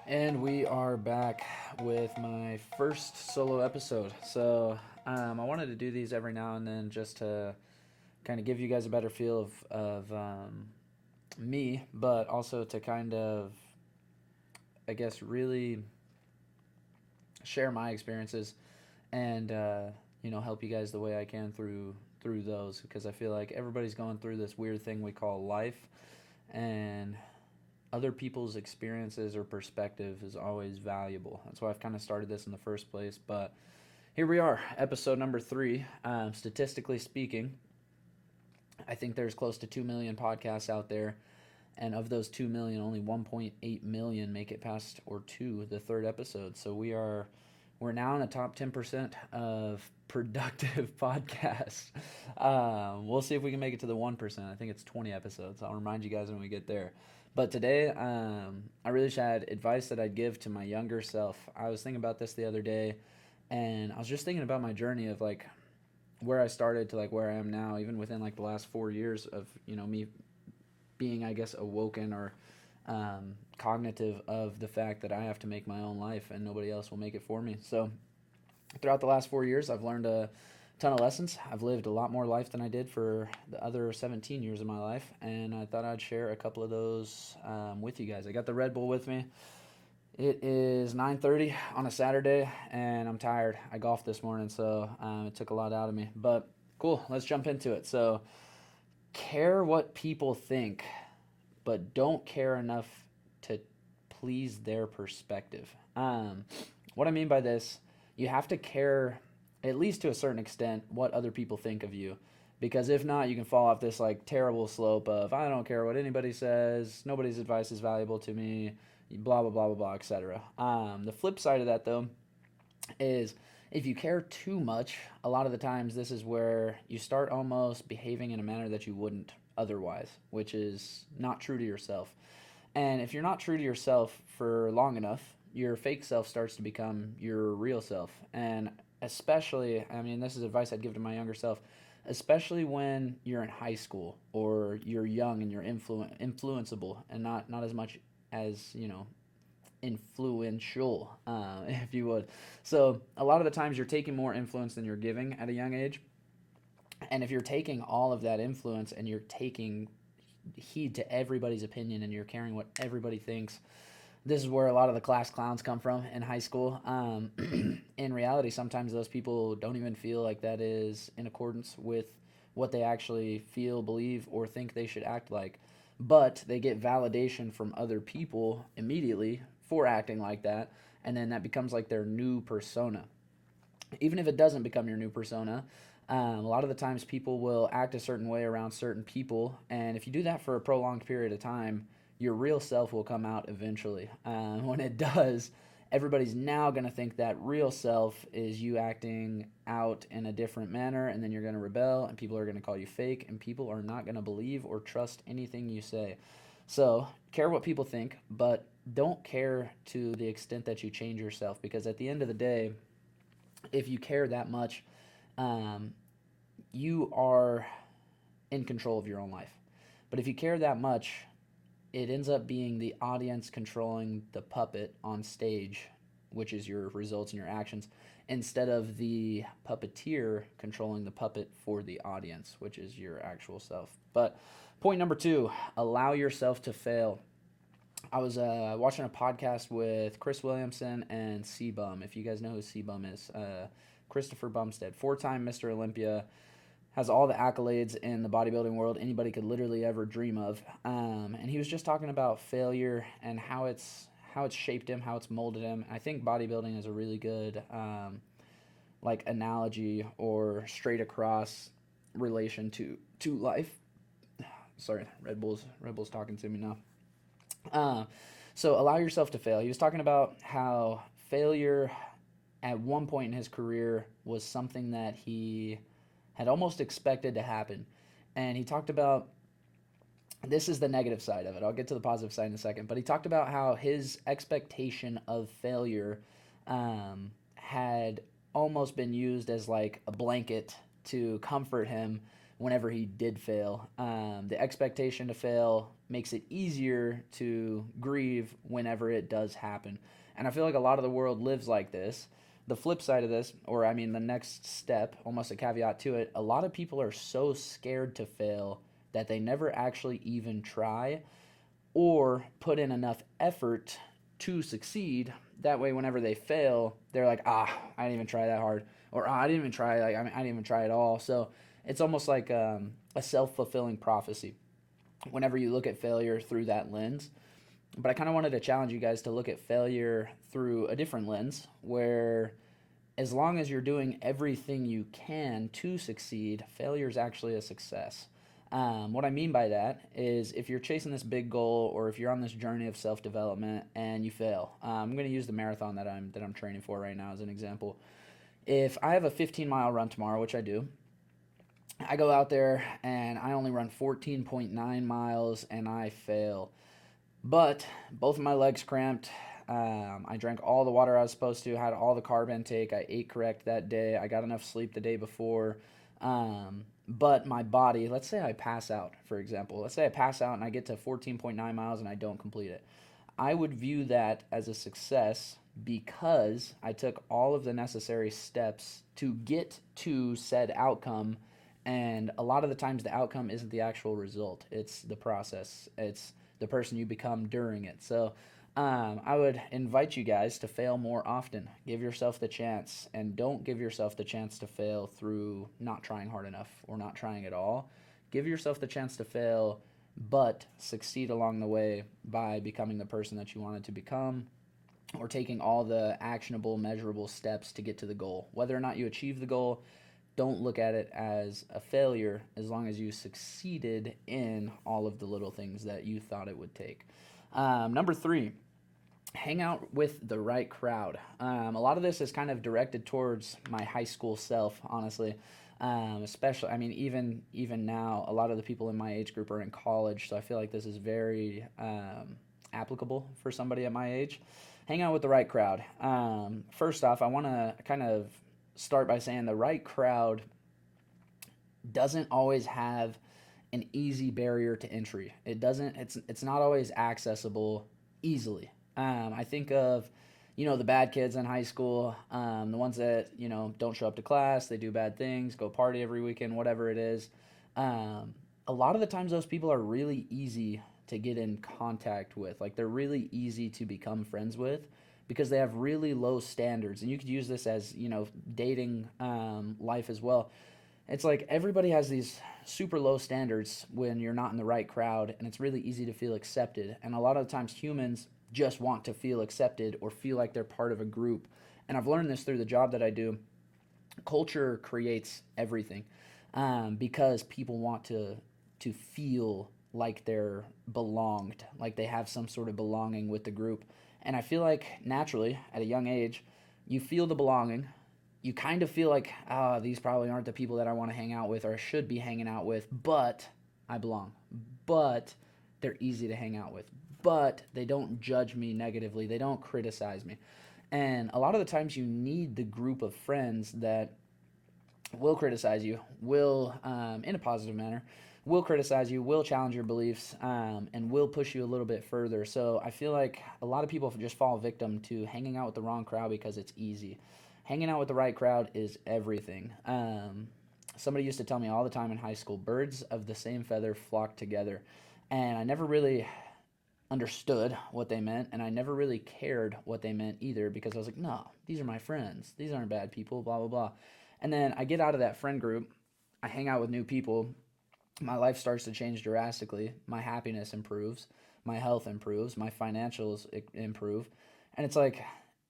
And we are back with my first solo episode. I wanted to do these every now and then just to kind of give you guys a better feel of me, but also to kind of, I guess, really share my experiences and, help you guys the way I can through those because I feel like everybody's going through this weird thing we call life, and other people's experiences or perspective is always valuable. That's why I've kind of started this in the first place. But here we are, episode number 3. Statistically speaking, I think there's close to 2 million podcasts out there. And of those 2 million, only 1.8 million make it past or to the third episode. So we're now in the top 10% of productive podcasts. We'll see if we can make it to the 1%. I think it's 20 episodes. I'll remind you guys when we get there. But today, I really just had advice that I'd give to my younger self. I was thinking about this the other day, and I was just thinking about my journey of like where I started to like where I am now, even within like the last 4 years of me being, I guess, awoken or cognitive of the fact that I have to make my own life and nobody else will make it for me. So throughout the last 4 years, I've learned a ton of lessons. I've lived a lot more life than I did for the other 17 years of my life, and I thought I'd share a couple of those with you guys. I got the Red Bull with me. It is 9:30 on a Saturday, and I'm tired. I golfed this morning, so it took a lot out of me. But cool, let's jump into it. So, care what people think, but don't care enough to please their perspective. What I mean by this, you have to care, at least to a certain extent, what other people think of you. Because if not, you can fall off this like terrible slope of I don't care what anybody says, nobody's advice is valuable to me, blah blah blah blah blah, etc. The flip side of that though is if you care too much, a lot of the times this is where you start almost behaving in a manner that you wouldn't otherwise, which is not true to yourself. And if you're not true to yourself for long enough, your fake self starts to become your real self. And especially, I mean, this is advice I'd give to my younger self, especially when you're in high school or you're young and you're influenceable and not as much as, influential, if you would. So a lot of the times you're taking more influence than you're giving at a young age. And if you're taking all of that influence and you're taking heed to everybody's opinion and you're caring what everybody thinks, this is where a lot of the class clowns come from in high school. In reality, sometimes those people don't even feel like that is in accordance with what they actually feel, believe, or think they should act like. But they get validation from other people immediately for acting like that, and then that becomes like their new persona. Even if it doesn't become your new persona, a lot of the times people will act a certain way around certain people, and if you do that for a prolonged period of time, your real self will come out eventually. When it does, everybody's now going to think that real self is you acting out in a different manner, and then you're going to rebel, and people are going to call you fake, and people are not going to believe or trust anything you say. So, care what people think, but don't care to the extent that you change yourself, because at the end of the day, if you care that much, um, you are in control of your own life. But if you care that much, it ends up being the audience controlling the puppet on stage, which is your results and your actions, instead of the puppeteer controlling the puppet for the audience, which is your actual self. But point number 2, allow yourself to fail. I was watching a podcast with Chris Williamson and C-Bum. If you guys know who C-Bum is, Christopher Bumstead, 4-time Mr. Olympia, has all the accolades in the bodybuilding world anybody could literally ever dream of. And he was just talking about failure and how it's shaped him, how it's molded him. I think bodybuilding is a really good like analogy or straight across relation to life. Sorry, Red Bull's talking to me now. Uh, so allow yourself to fail. He was talking about how failure at one point in his career was something that he had almost expected to happen. And he talked about this is the negative side of it. I'll get to the positive side in a second. But he talked about how his expectation of failure had almost been used as like a blanket to comfort him whenever he did fail. The expectation to fail makes it easier to grieve whenever it does happen. And I feel like a lot of the world lives like this. The flip side of this, or I mean, the next step, almost a caveat to it, a lot of people are so scared to fail that they never actually even try or put in enough effort to succeed. That way, whenever they fail, they're like, I didn't even try that hard, or I didn't even try. Like, I mean, I didn't even try at all. So it's almost like a self fulfilling prophecy. Whenever you look at failure through that lens, but I kind of wanted to challenge you guys to look at failure through a different lens, where as long as you're doing everything you can to succeed, failure is actually a success. What I mean by that is if you're chasing this big goal or if you're on this journey of self development and you fail, I'm going to use the marathon that I'm training for right now as an example. If I have a 15-mile run tomorrow, which I do, I go out there and I only run 14.9 miles and I fail. But both of my legs cramped. I drank all the water I was supposed to, had all the carb intake. I ate correct that day. I got enough sleep the day before. But my body, let's say I pass out, for example. Let's say I pass out and I get to 14.9 miles and I don't complete it. I would view that as a success because I took all of the necessary steps to get to said outcome. And a lot of the times, the outcome isn't the actual result, it's the process, it's the person you become during it. So, I would invite you guys to fail more often. Give yourself the chance, and don't give yourself the chance to fail through not trying hard enough or not trying at all. Give yourself the chance to fail, but succeed along the way by becoming the person that you wanted to become or taking all the actionable, measurable steps to get to the goal. Whether or not you achieve the goal, don't look at it as a failure as long as you succeeded in all of the little things that you thought it would take. Number three, hang out with the right crowd. A lot of this is kind of directed towards my high school self, honestly. Especially, I mean, even now, a lot of the people in my age group are in college, so I feel like this is very applicable for somebody at my age. Hang out with the right crowd. First off, I want to kind of start by saying the right crowd doesn't always have an easy barrier to entry. It doesn't. It's not always accessible easily. I think of, the bad kids in high school, the ones that don't show up to class, they do bad things, go party every weekend, whatever it is. A lot of the times, those people are really easy to get in contact with. Like they're really easy to become friends with because they have really low standards. And you could use this as dating life as well. It's like everybody has these super low standards when you're not in the right crowd, and it's really easy to feel accepted. And a lot of the times, humans just want to feel accepted or feel like they're part of a group. And I've learned this through the job that I do. Culture creates everything because people want to feel like they're belonged, like they have some sort of belonging with the group. And I feel like naturally, at a young age, you feel the belonging, you kind of feel like, these probably aren't the people that I want to hang out with or I should be hanging out with, but I belong. But they're easy to hang out with. But they don't judge me negatively. They don't criticize me. And a lot of the times you need the group of friends that will criticize you, will, in a positive manner, will criticize you, will challenge your beliefs, and will push you a little bit further. So I feel like a lot of people just fall victim to hanging out with the wrong crowd because it's easy. Hanging out with the right crowd is everything. Somebody used to tell me all the time in high school, birds of the same feather flock together. And I never really understood what they meant, and I never really cared what they meant either because I was like, no, these are my friends. These aren't bad people, blah, blah, blah. And then I get out of that friend group, I hang out with new people, my life starts to change drastically. My happiness improves, my health improves, my financials improve. And it's like,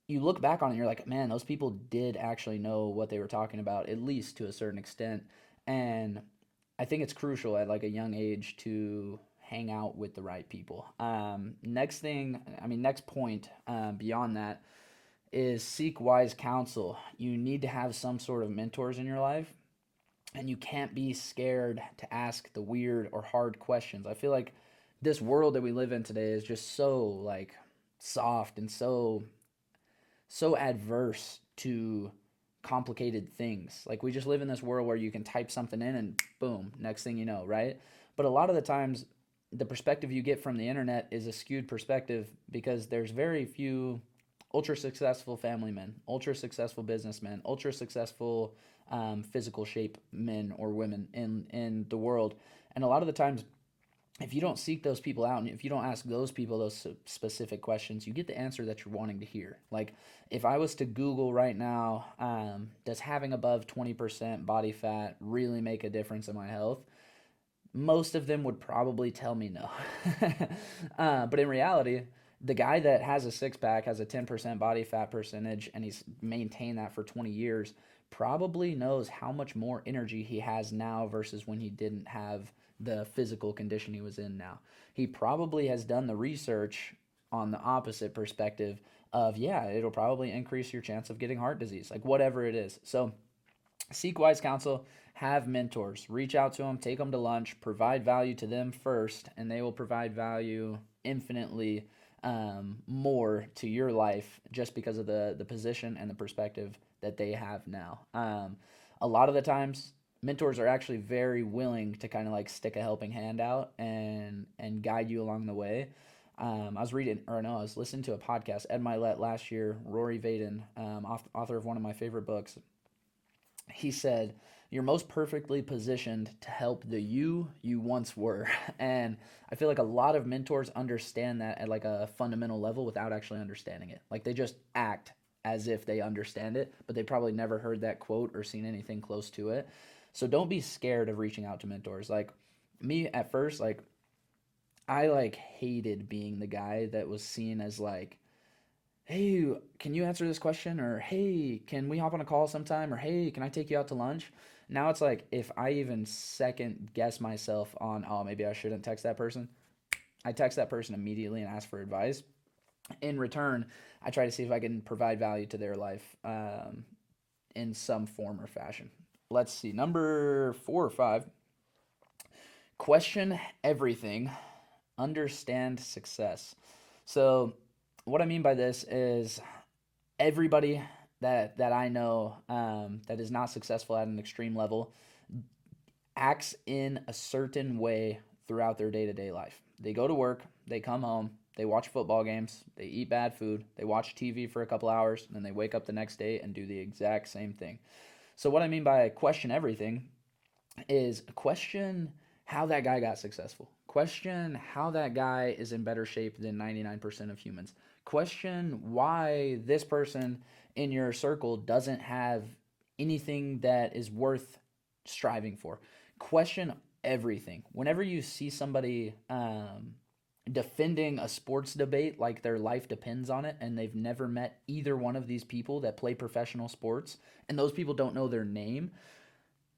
you look back on it and you're like, man, those people did actually know what they were talking about, at least to a certain extent. And I think it's crucial at like a young age to hang out with the right people. Next point beyond that is seek wise counsel. You need to have some sort of mentors in your life, and you can't be scared to ask the weird or hard questions. I feel like this world that we live in today is just so soft and so adverse to complicated things. Like, we just live in this world where you can type something in and boom, next thing you know, right? But a lot of the times, the perspective you get from the internet is a skewed perspective because there's very few ultra successful family men, ultra successful businessmen, ultra successful physical shape men or women in the world. And a lot of the times, if you don't seek those people out and if you don't ask those people those specific questions, you get the answer that you're wanting to hear. Like, if I was to Google right now, does having above 20% body fat really make a difference in my health? Most of them would probably tell me no. But in reality, the guy that has a six pack, has a 10% body fat percentage, and he's maintained that for 20 years, probably knows how much more energy he has now versus when he didn't have the physical condition he was in now. He probably has done the research on the opposite perspective of, yeah, it'll probably increase your chance of getting heart disease, like whatever it is. So, seek wise counsel, have mentors, reach out to them, take them to lunch, provide value to them first, and they will provide value infinitely more to your life just because of the position and the perspective that they have now. A lot of the times, mentors are actually very willing to kind of like stick a helping hand out and guide you along the way. I was reading, or no, I was listening to a podcast, Ed Milet last year, Rory Vaden, author of one of my favorite books. He said, "You're most perfectly positioned to help the you once were." And I feel like a lot of mentors understand that at like a fundamental level without actually understanding it. Like, they just act as if they understand it, but they probably never heard that quote or seen anything close to it. So don't be scared of reaching out to mentors. Like, me at first, like, I like hated being the guy that was seen as like, hey, can you answer this question? Or, hey, can we hop on a call sometime? Or, hey, can I take you out to lunch? Now it's like, if I even second guess myself on, oh, maybe I shouldn't text that person, I text that person immediately and ask for advice. In return, I try to see if I can provide value to their life in some form or fashion. Let's see, number 4 or 5. Question everything, understand success. So, what I mean by this is everybody that I know that is not successful at an extreme level acts in a certain way throughout their day to day life. They go to work, they come home, they watch football games, they eat bad food, they watch TV for a couple hours, and then they wake up the next day and do the exact same thing. So, what I mean by question everything is question how that guy got successful. Question how that guy is in better shape than 99% of humans. Question why this person in your circle doesn't have anything that is worth striving for. Question everything. Whenever you see somebody defending a sports debate like their life depends on it and they've never met either one of these people that play professional sports and those people don't know their name,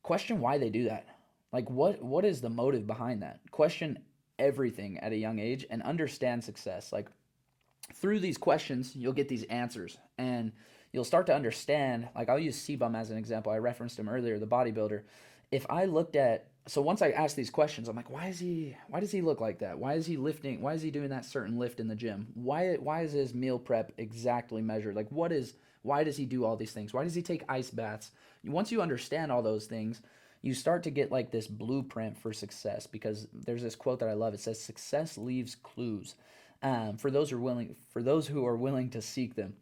question why they do that. Like, what is the motive behind that? Question everything at a young age and understand success. Like, through these questions, you'll get these answers and you'll start to understand. Like, I'll use Sebum as an example. I referenced him earlier, the bodybuilder. If I looked at, so once I asked these questions, I'm like, why does he look like that? Why is he lifting? Why is he doing that certain lift in the gym? Why is his meal prep exactly measured? Like, why does he do all these things? Why does he take ice baths? Once you understand all those things, you start to get like this blueprint for success, because there's this quote that I love. It says, "Success leaves clues for those who are willing to seek them."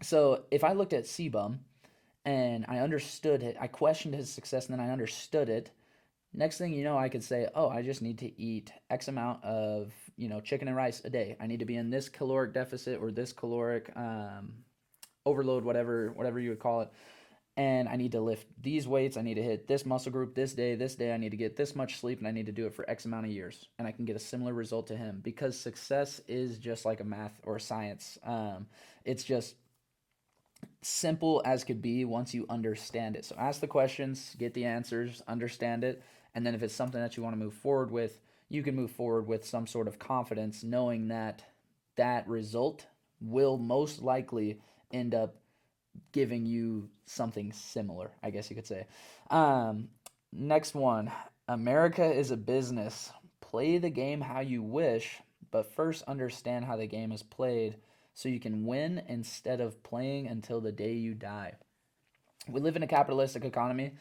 So if I looked at Sebum and I understood it, I questioned his success, and then I understood it. Next thing you know, I could say, oh, I just need to eat X amount of chicken and rice a day. I need to be in this caloric deficit or this caloric overload, whatever you would call it. And I need to lift these weights. I need to hit this muscle group this day. This day I need to get this much sleep, and I need to do it for X amount of years. And I can get a similar result to him, because success is just like a math or a science. It's just simple as could be once you understand it. So ask the questions, get the answers, understand it, and then if it's something that you want to move forward with, you can move forward with some sort of confidence, knowing that that result will most likely end up giving you something similar, I guess you could say. Next one. America is a business. Play the game how you wish, but first understand how the game is played so you can win instead of playing until the day you die. We live in a capitalistic economy.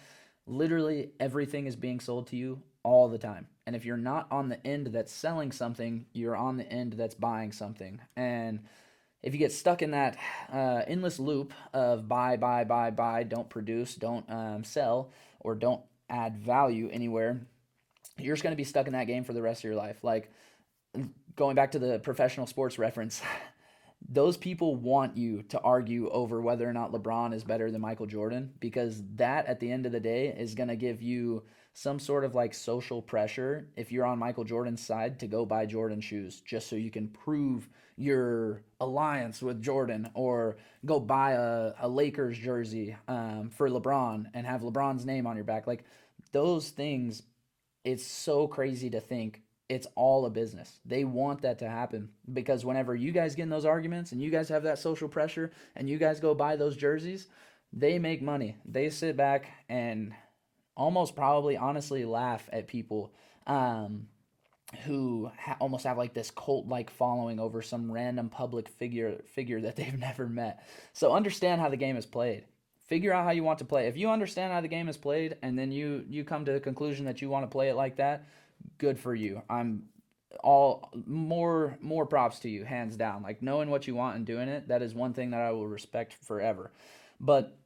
Literally everything is being sold to you all the time. And if you're not on the end that's selling something, you're on the end that's buying something. And if you get stuck in that endless loop of buy, buy, buy, buy, don't produce, don't sell, or don't add value anywhere, you're just going to be stuck in that game for the rest of your life. Like, going back to the professional sports reference, those people want you to argue over whether or not LeBron is better than Michael Jordan, because that at the end of the day is going to give you some sort of like social pressure if you're on Michael Jordan's side to go buy Jordan shoes just so you can prove your alliance with Jordan, or go buy a Lakers jersey for LeBron and have LeBron's name on your back. Like, those things, it's so crazy to think it's all a business. They want that to happen because whenever you guys get in those arguments and you guys have that social pressure and you guys go buy those jerseys, they make money. They sit back and almost probably honestly laugh at people who almost have like this cult like following over some random public figure that they've never met. So understand how the game is played. Figure out how you want to play. If you understand how the game is played and then you come to the conclusion that you want to play it like that, good for you. I'm all more props to you, hands down. Like, knowing what you want and doing it, that is one thing that I will respect forever. But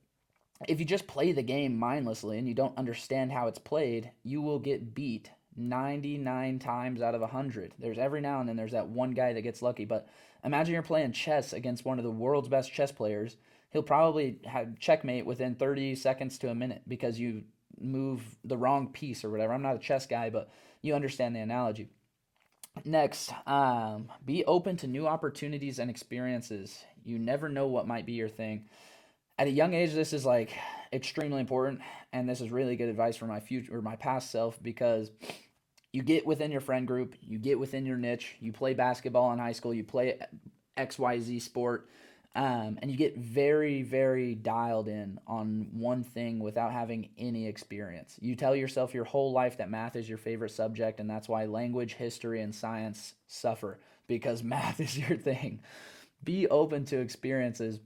if you just play the game mindlessly and you don't understand how it's played, you will get beat 99 times out of 100. There's every now and then there's that one guy that gets lucky, but imagine you're playing chess against one of the world's best chess players. He'll probably have checkmate within 30 seconds to a minute because you move the wrong piece or whatever. I'm not a chess guy, but you understand the analogy. Next, be open to new opportunities and experiences. You never know what might be your thing. At a young age, this is like extremely important, and this is really good advice for my future or my past self, because you get within your friend group, you get within your niche, you play basketball in high school, you play XYZ sport, and you get very, very dialed in on one thing without having any experience. You tell yourself your whole life that math is your favorite subject, and that's why language, history, and science suffer, because math is your thing. Be open to experiences.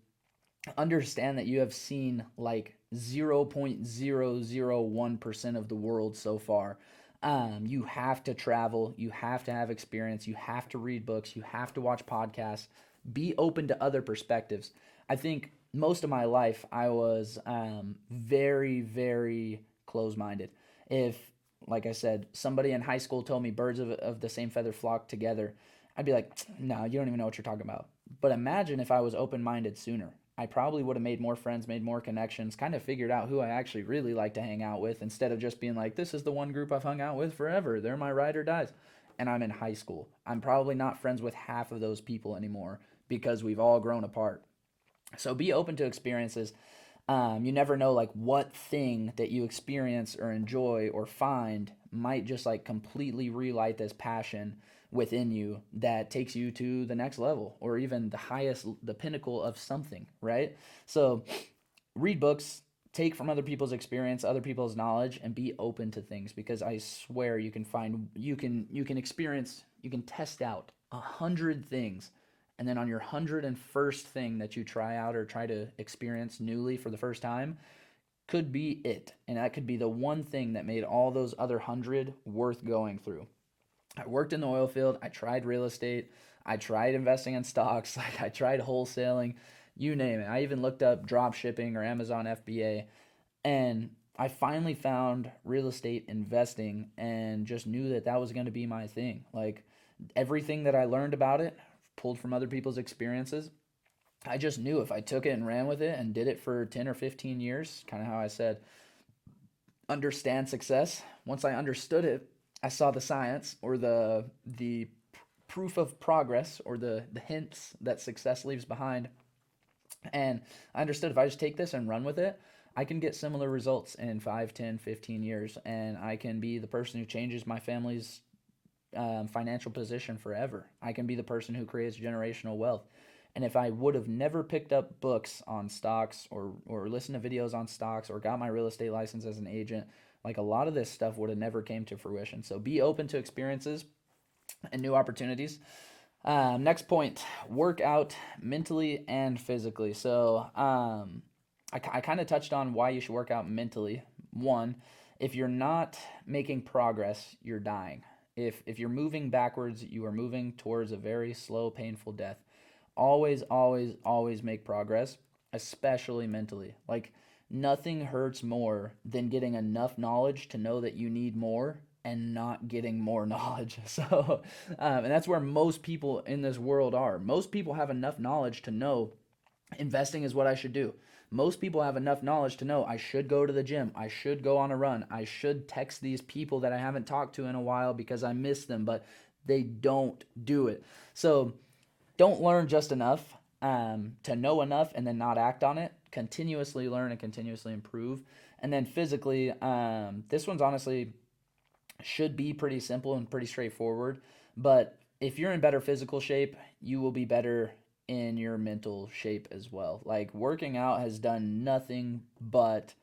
Understand that you have seen like 0.001% of the world so far. You have to travel, you have to have experience, you have to read books, you have to watch podcasts. Be open to other perspectives. I think most of my life I was very, very close minded. If, like I said, somebody in high school told me birds of the same feather flock together, I'd be like, no, you don't even know what you're talking about. But imagine if I was open minded sooner. I probably would have made more friends, made more connections, kind of figured out who I actually really like to hang out with, instead of just being like, this is the one group I've hung out with forever. They're my ride or dies. And I'm in high school. I'm probably not friends with half of those people anymore because we've all grown apart. So be open to experiences. You never know, like, what thing that you experience or enjoy or find might just like completely relight this passion within you that takes you to the next level, or even the highest, the pinnacle of something, right? So read books, take from other people's experience, other people's knowledge, and be open to things, because I swear you can find, you can experience, you can test out 100 things, and then on your 101st thing that you try out or try to experience newly for the first time could be it, and that could be the one thing that made all those other 100 worth going through. I worked in the oil field. I tried real estate. I tried investing in stocks. Like, I tried wholesaling, you name it. I even looked up drop shipping or Amazon FBA. And I finally found real estate investing and just knew that that was going to be my thing. Like, everything that I learned about it, pulled from other people's experiences, I just knew if I took it and ran with it and did it for 10 or 15 years, kind of how I said, understand success. Once I understood it, I saw the science, or the proof of progress, or the hints that success leaves behind. And I understood if I just take this and run with it, I can get similar results in 5, 10, 15 years. And I can be the person who changes my family's financial position forever. I can be the person who creates generational wealth. And if I would have never picked up books on stocks, or listened to videos on stocks, or got my real estate license as an agent, like, a lot of this stuff would have never came to fruition. So be open to experiences and new opportunities. Next point, work out mentally and physically. So I kind of touched on why you should work out mentally. One, if you're not making progress, you're dying. If you're moving backwards, you are moving towards a very slow, painful death. Always, always, always make progress, especially mentally. Like, nothing hurts more than getting enough knowledge to know that you need more and not getting more knowledge. So, and that's where most people in this world are. Most people have enough knowledge to know investing is what I should do. Most people have enough knowledge to know I should go to the gym. I should go on a run. I should text these people that I haven't talked to in a while because I miss them, but they don't do it. So don't learn just enough to know enough and then not act on it. Continuously learn and continuously improve. And then physically, this one's honestly should be pretty simple and pretty straightforward. But if you're in better physical shape, you will be better in your mental shape as well. Like working out has done nothing but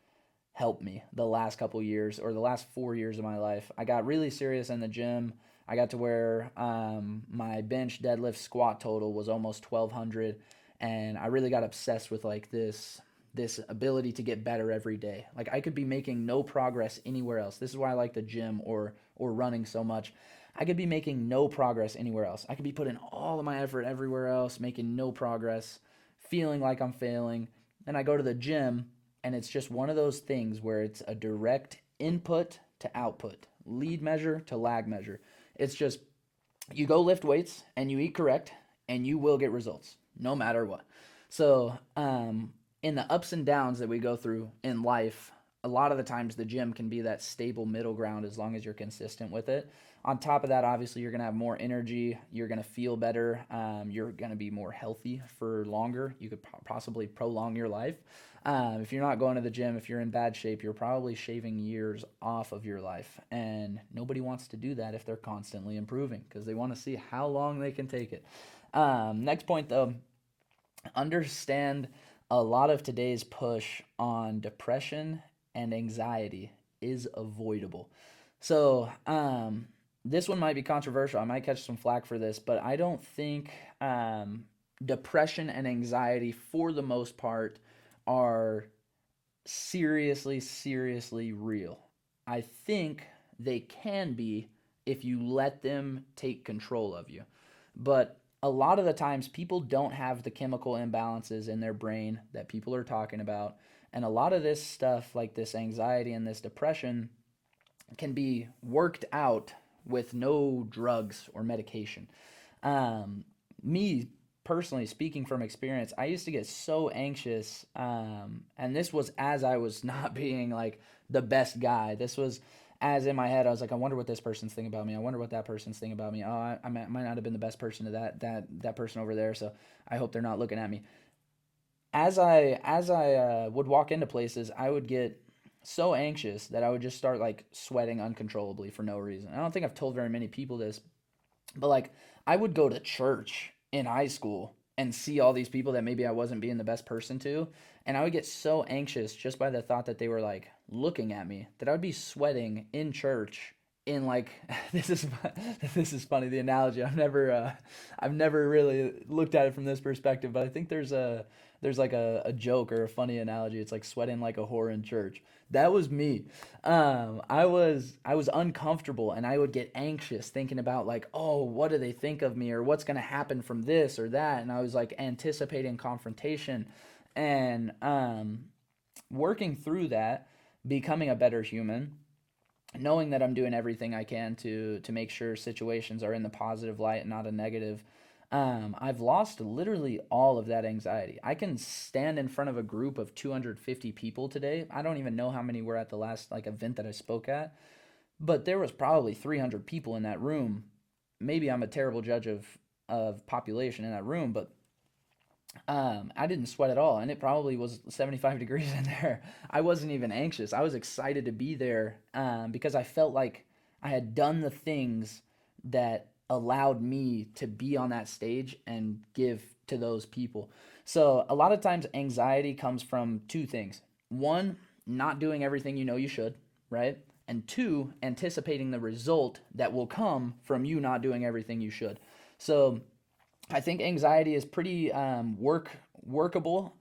help me the last couple years or the last 4 years of my life. I got really serious in the gym. I got to where my bench, deadlift, squat total was almost 1,200, and I really got obsessed with like this ability to get better every day. Like I could be making no progress anywhere else. This is why I like the gym or running so much. I could be making no progress anywhere else. I could be putting all of my effort everywhere else, making no progress, feeling like I'm failing. Then I go to the gym and it's just one of those things where it's a direct input to output, lead measure to lag measure. It's just you go lift weights and you eat correct and you will get results no matter what. So, in the ups and downs that we go through in life, a lot of the times the gym can be that stable middle ground as long as you're consistent with it. On top of that, obviously, you're going to have more energy. You're going to feel better. You're going to be more healthy for longer. You could possibly prolong your life. If you're not going to the gym, if you're in bad shape, you're probably shaving years off of your life. And nobody wants to do that if they're constantly improving because they want to see how long they can take it. Next point, though, understand a lot of today's push on depression and anxiety is avoidable. So, this one might be controversial. I might catch some flack for this, but I don't think depression and anxiety, for the most part, are seriously, seriously real. I think they can be if you let them take control of you. But a lot of the times, people don't have the chemical imbalances in their brain that people are talking about. And a lot of this stuff, like this anxiety and this depression, can be worked out with no drugs or medication. Me personally, speaking from experience, I used to get so anxious, and this was as I was not being like the best guy. This was as in my head, I was like, I wonder what this person's thinking about me. I wonder what that person's thinking about me. Oh, I might not have been the best person to that person over there. So I hope they're not looking at me. As I would walk into places, I would get so anxious that I would just start like sweating uncontrollably for no reason. I don't think I've told very many people this, but like I would go to church in high school and see all these people that maybe I wasn't being the best person to, and I would get so anxious just by the thought that they were like looking at me that I would be sweating in church in like this is this is funny, the analogy. I've never really looked at it from this perspective, but I think there's like a joke or a funny analogy. It's like sweating like a whore in church. That was me. I was uncomfortable and I would get anxious thinking about like, oh, what do they think of me or what's gonna happen from this or that, and I was like anticipating confrontation, and working through that, becoming a better human, knowing that I'm doing everything I can to make sure situations are in the positive light and not a negative. I've lost literally all of that anxiety. I can stand in front of a group of 250 people today. I don't even know how many were at the last like event that I spoke at, but there was probably 300 people in that room. Maybe I'm a terrible judge of population in that room, but I didn't sweat at all, and it probably was 75 degrees in there. I wasn't even anxious. I was excited to be there because I felt like I had done the things that allowed me to be on that stage and give to those people. So, a lot of times, anxiety comes from two things: one, not doing everything you know you should, right? And two, anticipating the result that will come from you not doing everything you should. So, I think anxiety is pretty workable.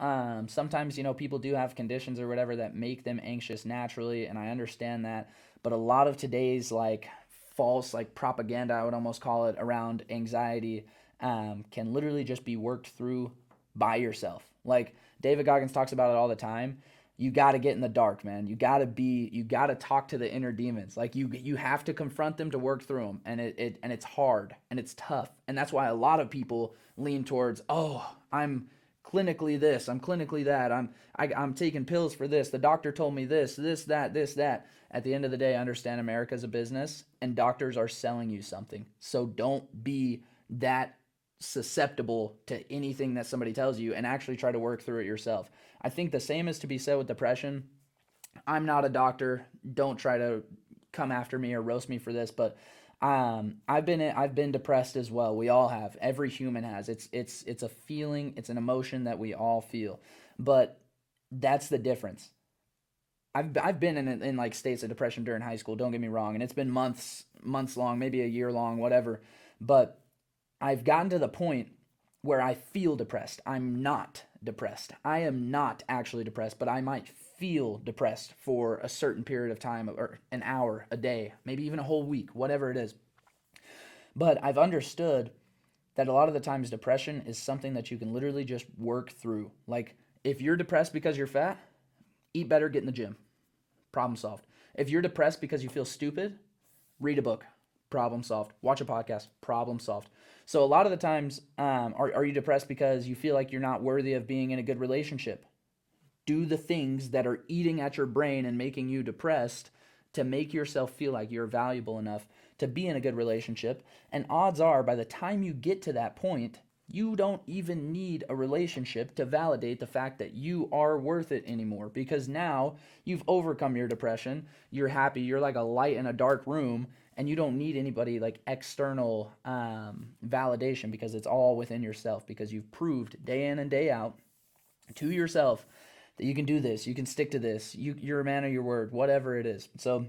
Sometimes, people do have conditions or whatever that make them anxious naturally, and I understand that. But a lot of today's like false like propaganda, I would almost call it, around anxiety, can literally just be worked through by yourself. Like David Goggins talks about it all the time. You got to get in the dark, man. You got to talk to the inner demons. Like you have to confront them to work through them, and it's hard and it's tough, and that's why a lot of people lean towards, oh, I'm clinically this, I'm clinically that, I'm taking pills for this. The doctor told me this, that, this, that. At the end of the day, I understand America's a business, and doctors are selling you something. So don't be that susceptible to anything that somebody tells you, and actually try to work through it yourself. I think the same is to be said with depression. I'm not a doctor. Don't try to come after me or roast me for this, but I've been depressed as well. We all have. Every human has. It's a feeling. It's an emotion that we all feel, but that's the difference. I've been in like states of depression during high school. Don't get me wrong, and it's been months long, maybe a year long, whatever. But I've gotten to the point where I feel depressed. I'm not depressed. I am not actually depressed, but I might feel depressed for a certain period of time, or an hour, a day, maybe even a whole week, whatever it is. But I've understood that a lot of the times depression is something that you can literally just work through. Like if you're depressed because you're fat, eat better, get in the gym. Problem solved. If you're depressed because you feel stupid, read a book. Problem solved. Watch a podcast. Problem solved. So a lot of the times, are you depressed because you feel like you're not worthy of being in a good relationship? Do the things that are eating at your brain and making you depressed to make yourself feel like you're valuable enough to be in a good relationship. And odds are, by the time you get to that point, you don't even need a relationship to validate the fact that you are worth it anymore, because now you've overcome your depression. You're happy. You're like a light in a dark room, and you don't need anybody like external validation, because it's all within yourself, because you've proved day in and day out to yourself that you can do this, you can stick to this, you're a man of your word, whatever it is. So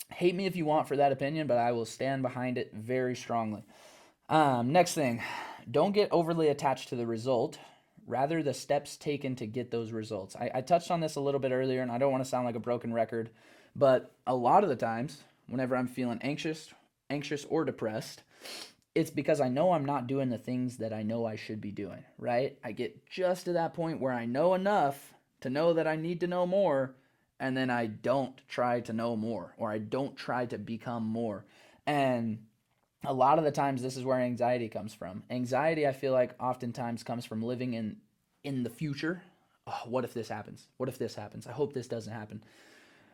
hate me if you want for that opinion, but I will stand behind it very strongly. Next thing, don't get overly attached to the result, rather the steps taken to get those results. I touched on this a little bit earlier, and I don't want to sound like a broken record, but a lot of the times, whenever I'm feeling anxious or depressed, it's because I know I'm not doing the things that I know I should be doing, right? I get just to that point where I know enough to know that I need to know more, and then I don't try to know more, or I don't try to become more. And a lot of the times this is where anxiety comes from. Anxiety, I feel like, oftentimes comes from living in the future. Oh, what if this happens? What if this happens? I hope this doesn't happen.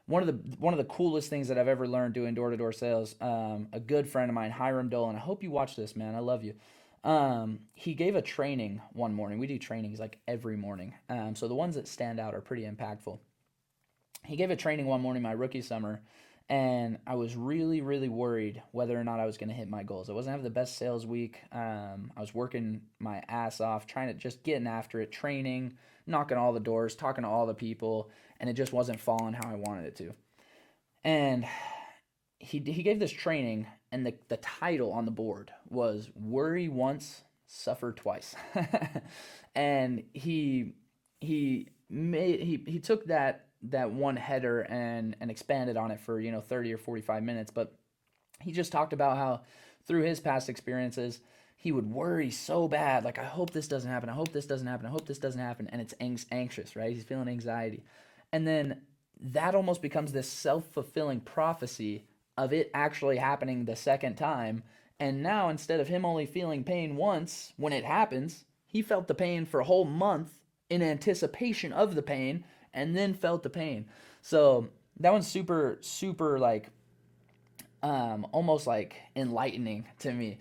One of the coolest things that I've ever learned doing door to door sales. A good friend of mine, Hiram Dolan. I hope you watch this, man. I love you. He gave a training one morning. We do trainings like every morning. So the ones that stand out are pretty impactful. He gave a training one morning my rookie summer, and I was really, really worried whether or not I was going to hit my goals. I wasn't having the best sales week. I was working my ass off, trying to just getting after it, training, knocking all the doors, talking to all the people, and it just wasn't falling how I wanted it to. And he gave this training, and the title on the board was "Worry Once, Suffer Twice," and he took that one header and expanded on it for 30 or 45 minutes. But he just talked about how through his past experiences he would worry so bad, like, I hope this doesn't happen, I hope this doesn't happen, I hope this doesn't happen, and it's anxious, right? He's feeling anxiety, and then that almost becomes this self-fulfilling prophecy of it actually happening the second time. And now, instead of him only feeling pain once when it happens, he felt the pain for a whole month in anticipation of the pain, and then felt the pain. So that one's super, super, like, almost like enlightening to me.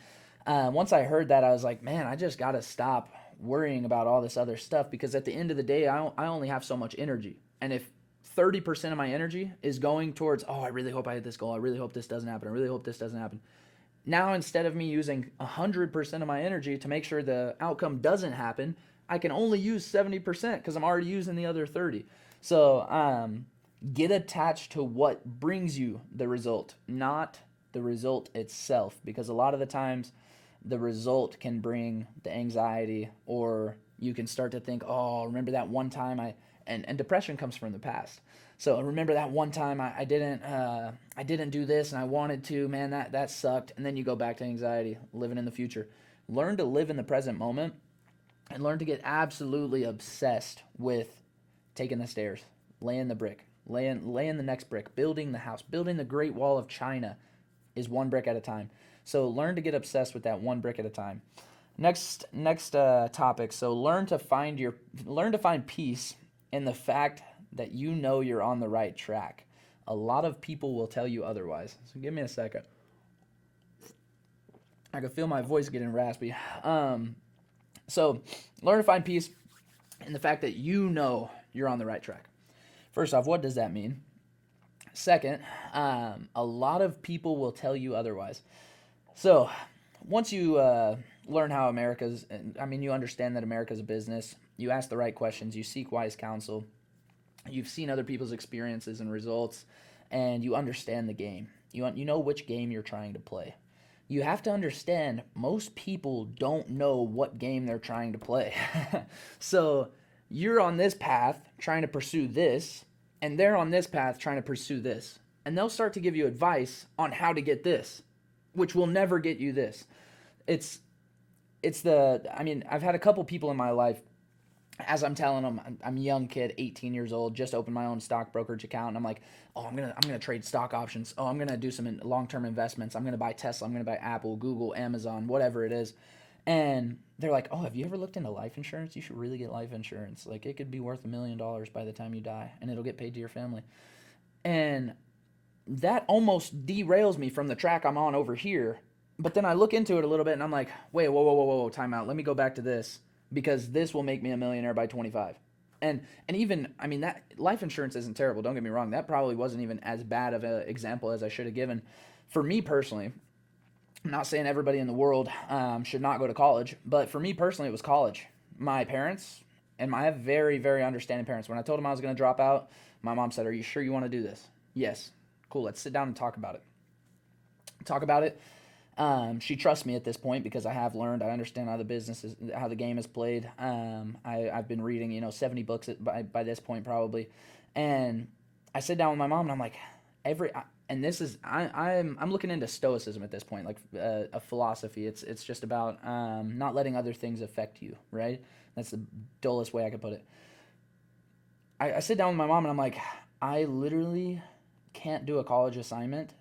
Once I heard that, I was like, man, I just got to stop worrying about all this other stuff, because at the end of the day, I only have so much energy. And if 30% of my energy is going towards, oh, I really hope I hit this goal, I really hope this doesn't happen, I really hope this doesn't happen. Now, instead of me using 100% of my energy to make sure the outcome doesn't happen, I can only use 70% because I'm already using the other 30. So get attached to what brings you the result, not the result itself, because a lot of the times the result can bring the anxiety or You can start to think, oh, remember that one time and depression comes from the past. So remember that one time I didn't do this and I wanted to, man, that sucked. And then you go back to anxiety, living in the future. Learn to live in the present moment and learn to get absolutely obsessed with taking the stairs, laying the brick, laying the next brick, building the house, building the Great Wall of China is one brick at a time. So learn to get obsessed with that one brick at a time. Next topic. So learn to find peace in the fact that you know you're on the right track. A lot of people will tell you otherwise. So give me a second. I can feel my voice getting raspy. So learn to find peace in the fact that you know you're on the right track. First off, what does that mean? Second, a lot of people will tell you otherwise. So once you learn how you understand that America's a business, you ask the right questions, you seek wise counsel, you've seen other people's experiences and results, and you understand the game. You know which game you're trying to play. You have to understand most people don't know what game they're trying to play. So you're on this path trying to pursue this, and they're on this path trying to pursue this. And they'll start to give you advice on how to get this, which will never get you this. I've had a couple people in my life, as I'm telling them, I'm a young kid, 18 years old, just opened my own stock brokerage account, and I'm like, oh, I'm gonna trade stock options. Oh, I'm gonna do some long-term investments. I'm gonna buy Tesla. I'm gonna buy Apple, Google, Amazon, whatever it is. And they're like, oh, have you ever looked into life insurance? You should really get life insurance. Like, it could be worth $1 million by the time you die, and it'll get paid to your family. And that almost derails me from the track I'm on over here. But then I look into it a little bit, and I'm like, wait, whoa, time out. Let me go back to this, because this will make me a millionaire by 25. And even, that life insurance isn't terrible. Don't get me wrong. That probably wasn't even as bad of an example as I should have given. For me personally, I'm not saying everybody in the world should not go to college, but for me personally, it was college. My parents, and I have very, very understanding parents. When I told them I was going to drop out, my mom said, are you sure you want to do this? Yes. Cool. Let's sit down and talk about it. She trusts me at this point because I have learned. I understand how the business is, how the game is played. I've been reading, 70 books by this point probably, and I sit down with my mom and I'm like, I'm looking into stoicism at this point, like a philosophy. It's just about not letting other things affect you, right? That's the dullest way I could put it. I sit down with my mom and I'm like, I literally can't do a college assignment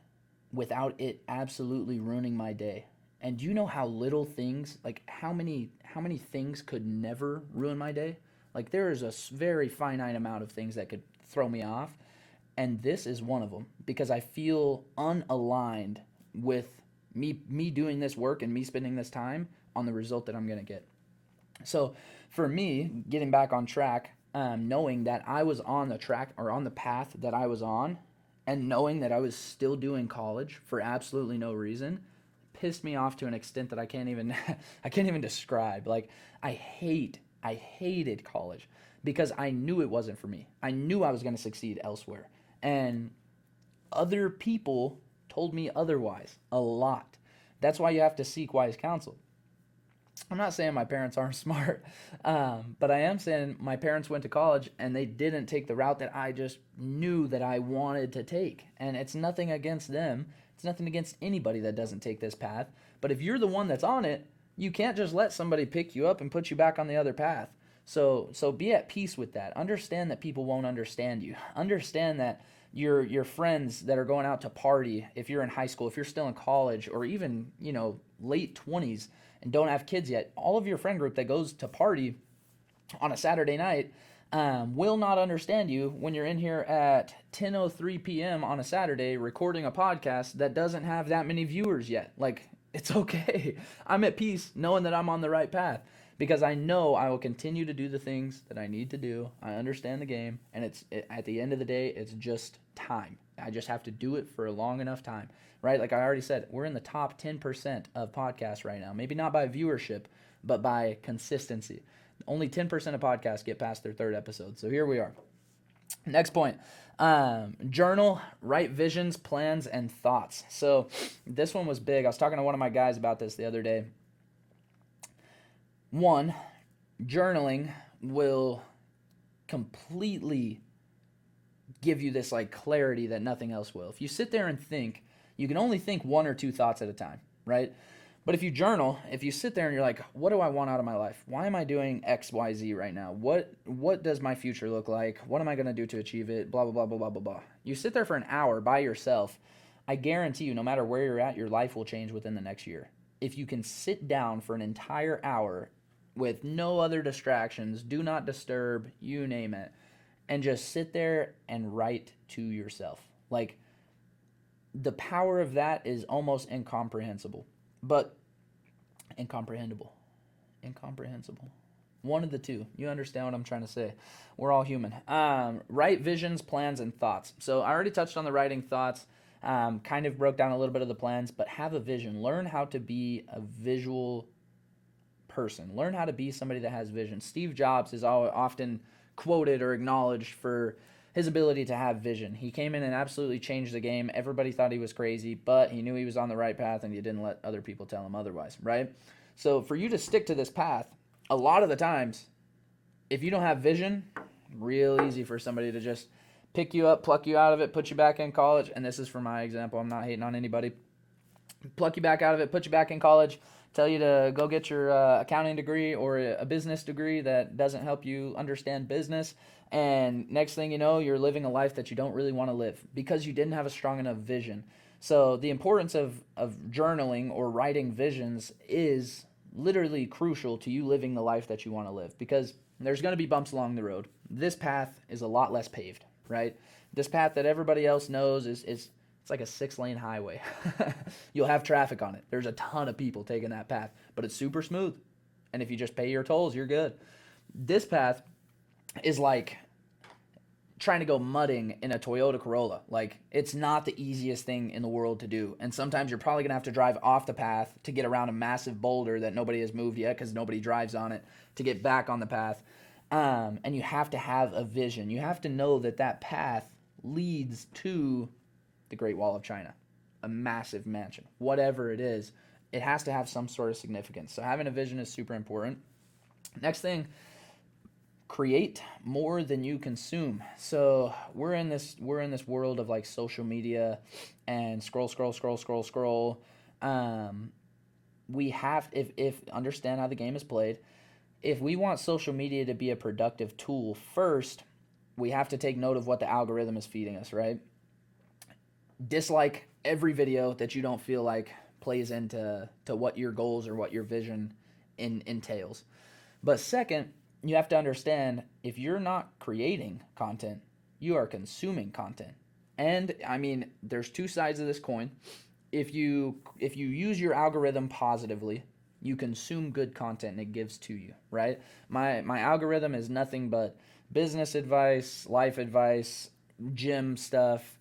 without it absolutely ruining my day. And do you know how little things, like how many things could never ruin my day? Like, there is a very finite amount of things that could throw me off, and this is one of them, because I feel unaligned with me doing this work and me spending this time on the result that I'm going to get. So for me, getting back on track, knowing that I was on the track or on the path that I was on, and knowing that I was still doing college for absolutely no reason, pissed me off to an extent that I can't even describe. Like, I hated college because I knew it wasn't for me. I knew I was going to succeed elsewhere. And other people told me otherwise a lot. That's why you have to seek wise counsel. I'm not saying my parents aren't smart, but I am saying my parents went to college and they didn't take the route that I just knew that I wanted to take. And it's nothing against them. It's nothing against anybody that doesn't take this path. But if you're the one that's on it, you can't just let somebody pick you up and put you back on the other path. So be at peace with that. Understand that people won't understand you. Understand that your friends that are going out to party, if you're in high school, if you're still in college, or even, late 20s, and don't have kids yet, all of your friend group that goes to party on a Saturday night will not understand you when you're in here at 10:03 p.m. on a Saturday recording a podcast that doesn't have that many viewers yet. Like, it's okay. I'm at peace knowing that I'm on the right path, because I know I will continue to do the things that I need to do. I understand the game, and at the end of the day, it's just time. I just have to do it for a long enough time, right? Like I already said, we're in the top 10% of podcasts right now. Maybe not by viewership, but by consistency. Only 10% of podcasts get past their third episode. So here we are. Next point, journal, write visions, plans, and thoughts. So this one was big. I was talking to one of my guys about this the other day. One, journaling will completely give you this like clarity that nothing else will. If you sit there and think, you can only think one or two thoughts at a time, right? But if you journal, if you sit there and you're like, what do I want out of my life? Why am I doing X, Y, Z right now? What does my future look like? What am I going to do to achieve it? Blah, blah, blah, blah, blah, blah, blah. You sit there for an hour by yourself. I guarantee you, no matter where you're at, your life will change within the next year. If you can sit down for an entire hour with no other distractions, do not disturb, you name it, and just sit there and write to yourself. Like, the power of that is almost incomprehensible. But incomprehensible. One of the two. You understand what I'm trying to say. We're all human. Write visions, plans, and thoughts. So I already touched on the writing thoughts. Kind of broke down a little bit of the plans, but have a vision. Learn how to be a visual person. Learn how to be somebody that has vision. Steve Jobs is often quoted or acknowledged for his ability to have vision. He came in and absolutely changed the game. Everybody thought he was crazy, but he knew he was on the right path and he didn't let other people tell him otherwise, right? So for you to stick to this path, a lot of the times, if you don't have vision, real easy for somebody to just pick you up, pluck you out of it, put you back in college. And this is for my example. I'm not hating on anybody. Pluck you back out of it, put you back in college, tell you to go get your accounting degree or a business degree that doesn't help you understand business. And next thing you know, you're living a life that you don't really want to live because you didn't have a strong enough vision. So the importance of journaling or writing visions is literally crucial to you living the life that you want to live, because there's going to be bumps along the road. This path is a lot less paved, right? This path that everybody else knows is it's like a 6-lane highway. You'll have traffic on it. There's a ton of people taking that path, but it's super smooth. And if you just pay your tolls, you're good. This path is like trying to go mudding in a Toyota Corolla. Like, it's not the easiest thing in the world to do. And sometimes you're probably going to have to drive off the path to get around a massive boulder that nobody has moved yet because nobody drives on it to get back on the path. And you have to have a vision. You have to know that that path leads to the Great Wall of China, a massive mansion, whatever it is. It has to have some sort of significance. So having a vision is super important. Next thing, create more than you consume. So we're in this world of like social media and scroll. We have, if understand how the game is played. If we want social media to be a productive tool, first we have to take note of what the algorithm is feeding us, right? Dislike every video that you don't feel like plays into what your goals or what your vision entails. But second, you have to understand, if you're not creating content, you are consuming content. And I mean, there's two sides of this coin. If you use your algorithm positively, you consume good content and it gives to you, right? My algorithm is nothing but business advice, life advice, gym stuff,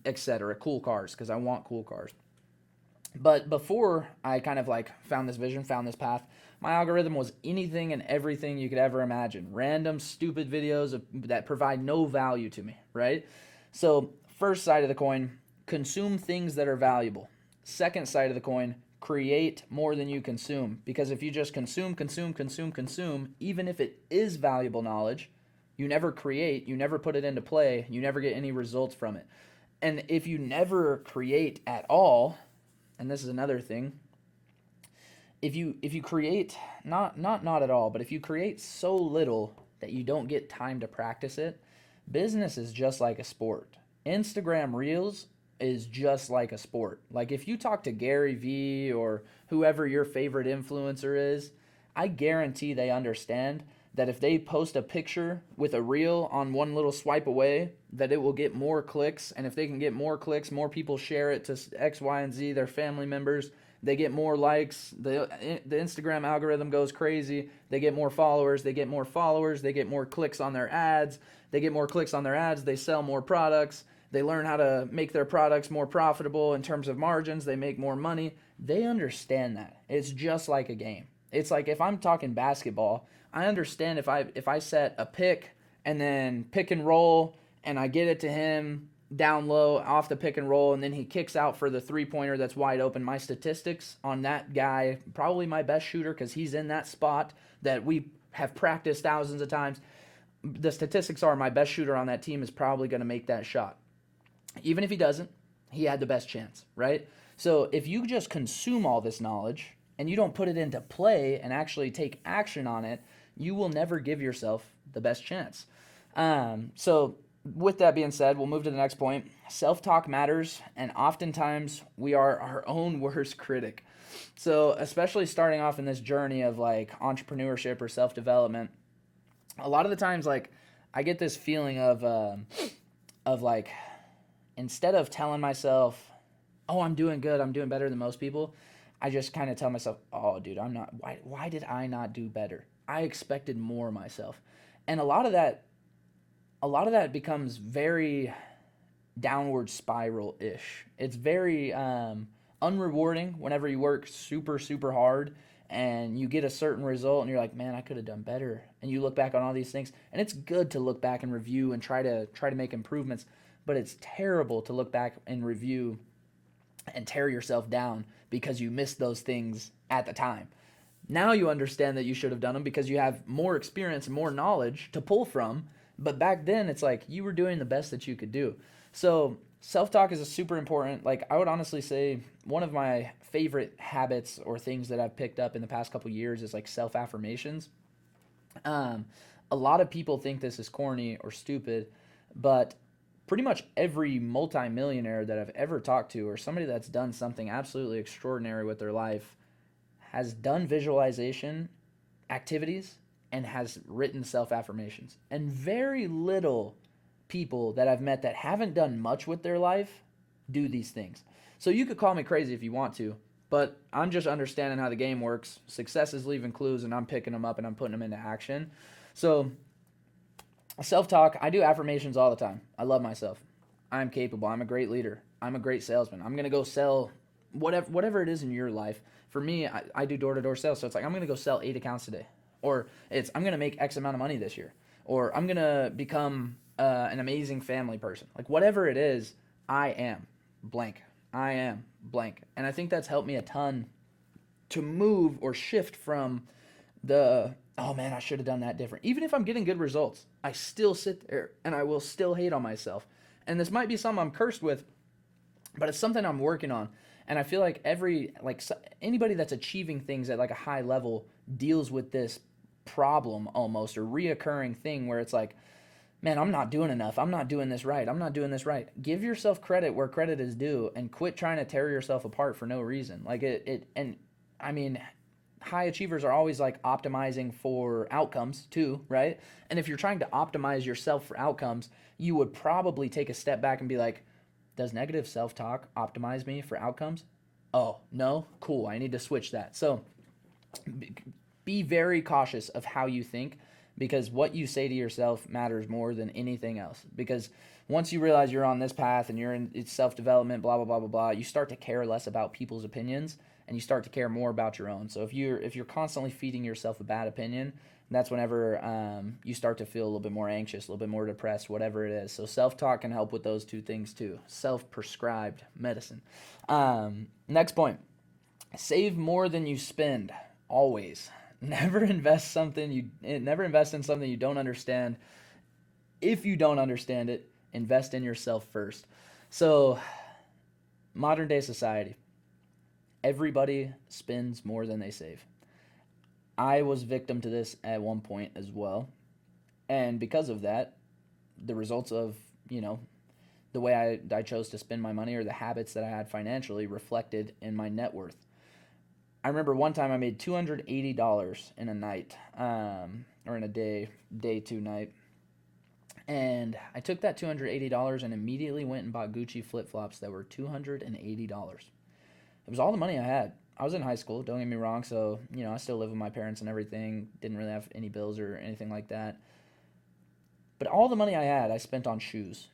etc. Cool cars, because I want cool cars. But before I kind of like found this vision, found this path, my algorithm was anything and everything you could ever imagine. Random, stupid videos that provide no value to me, right? So first side of the coin, consume things that are valuable. Second side of the coin, create more than you consume. Because if you just consume, even if it is valuable knowledge, you never create, you never put it into play, you never get any results from it. And if you never create at all, and this is another thing, if you create not at all, but if you create so little that you don't get time to practice it, business is just like a sport. Instagram Reels is just like a sport. Like, if you talk to Gary Vee or whoever your favorite influencer is, I guarantee they understand that if they post a picture with a reel on one little swipe away, that it will get more clicks. And if they can get more clicks, more people share it to X, Y, and Z, their family members, they get more likes. The Instagram algorithm goes crazy. They get more followers. They get more clicks on their ads. They sell more products. They learn how to make their products more profitable in terms of margins. They make more money. They understand that. It's just like a game. It's like, if I'm talking basketball, I understand if I set a pick and then pick and roll and I get it to him down low off the pick and roll and then he kicks out for the three-pointer that's wide open, my statistics on that guy, probably my best shooter because he's in that spot that we have practiced thousands of times. The statistics are my best shooter on that team is probably going to make that shot. Even if he doesn't, he had the best chance, right? So if you just consume all this knowledge and you don't put it into play and actually take action on it, you will never give yourself the best chance. So with that being said, we'll move to the next point. Self-talk matters, and oftentimes we are our own worst critic. So especially starting off in this journey of like entrepreneurship or self-development, a lot of the times like I get this feeling of like, instead of telling myself, oh, I'm doing good, I'm doing better than most people, I just kind of tell myself, oh, dude, I'm not, why did I not do better? I expected more of myself. And a lot of that becomes very downward spiral-ish. It's very unrewarding whenever you work super, super hard and you get a certain result and you're like, man, I could have done better. And you look back on all these things, and it's good to look back and review and try to make improvements, but it's terrible to look back and review and tear yourself down because you missed those things at the time. Now you understand that you should have done them because you have more experience and more knowledge to pull from, but back then it's like you were doing the best that you could do. So self-talk is a super important, like I would honestly say one of my favorite habits or things that I've picked up in the past couple years is like self-affirmations. A lot of people think this is corny or stupid, but pretty much every multimillionaire that I've ever talked to or somebody that's done something absolutely extraordinary with their life has done visualization activities and has written self-affirmations. And very little people that I've met that haven't done much with their life do these things. So you could call me crazy if you want to, but I'm just understanding how the game works. Success is leaving clues, and I'm picking them up and I'm putting them into action. So self-talk, I do affirmations all the time. I love myself. I'm capable. I'm a great leader. I'm a great salesman. I'm going to go sell whatever it is in your life. For me, I do door-to-door sales, so it's like I'm going to go sell 8 accounts today. Or it's I'm going to make X amount of money this year. Or I'm going to become an amazing family person. Like whatever it is, I am blank. I am blank. And I think that's helped me a ton to move or shift from the, oh man, I should have done that different. Even if I'm getting good results, I still sit there and I will still hate on myself. And this might be something I'm cursed with, but it's something I'm working on. And I feel like anybody that's achieving things at like a high level deals with this problem almost, or reoccurring thing where it's like, man, I'm not doing enough. I'm not doing this right. I'm not doing this right. Give yourself credit where credit is due and quit trying to tear yourself apart for no reason. Like and I mean, high achievers are always like optimizing for outcomes too, right? And if you're trying to optimize yourself for outcomes, you would probably take a step back and be like, does negative self-talk optimize me for outcomes? Oh, no? Cool. I need to switch that. So be very cautious of how you think, because what you say to yourself matters more than anything else. Because once you realize you're on this path and you're in it's self-development, blah, blah, blah, blah, blah, you start to care less about people's opinions and you start to care more about your own. So if you're constantly feeding yourself a bad opinion, that's whenever you start to feel a little bit more anxious, a little bit more depressed, whatever it is. So self-talk can help with those two things too. Self-prescribed medicine. Next point, save more than you spend, always. Never invest in something you don't understand. If you don't understand it, invest in yourself first. So modern day society, everybody spends more than they save. I was victim to this at one point as well. And because of that, the results of, the way I chose to spend my money or the habits that I had financially reflected in my net worth. I remember one time I made $280 in a night, or in a day 2 night. And I took that $280 and immediately went and bought Gucci flip-flops that were $280. It was all the money I had. I was in high school, don't get me wrong, so, I still live with my parents and everything, didn't really have any bills or anything like that. But all the money I had, I spent on shoes.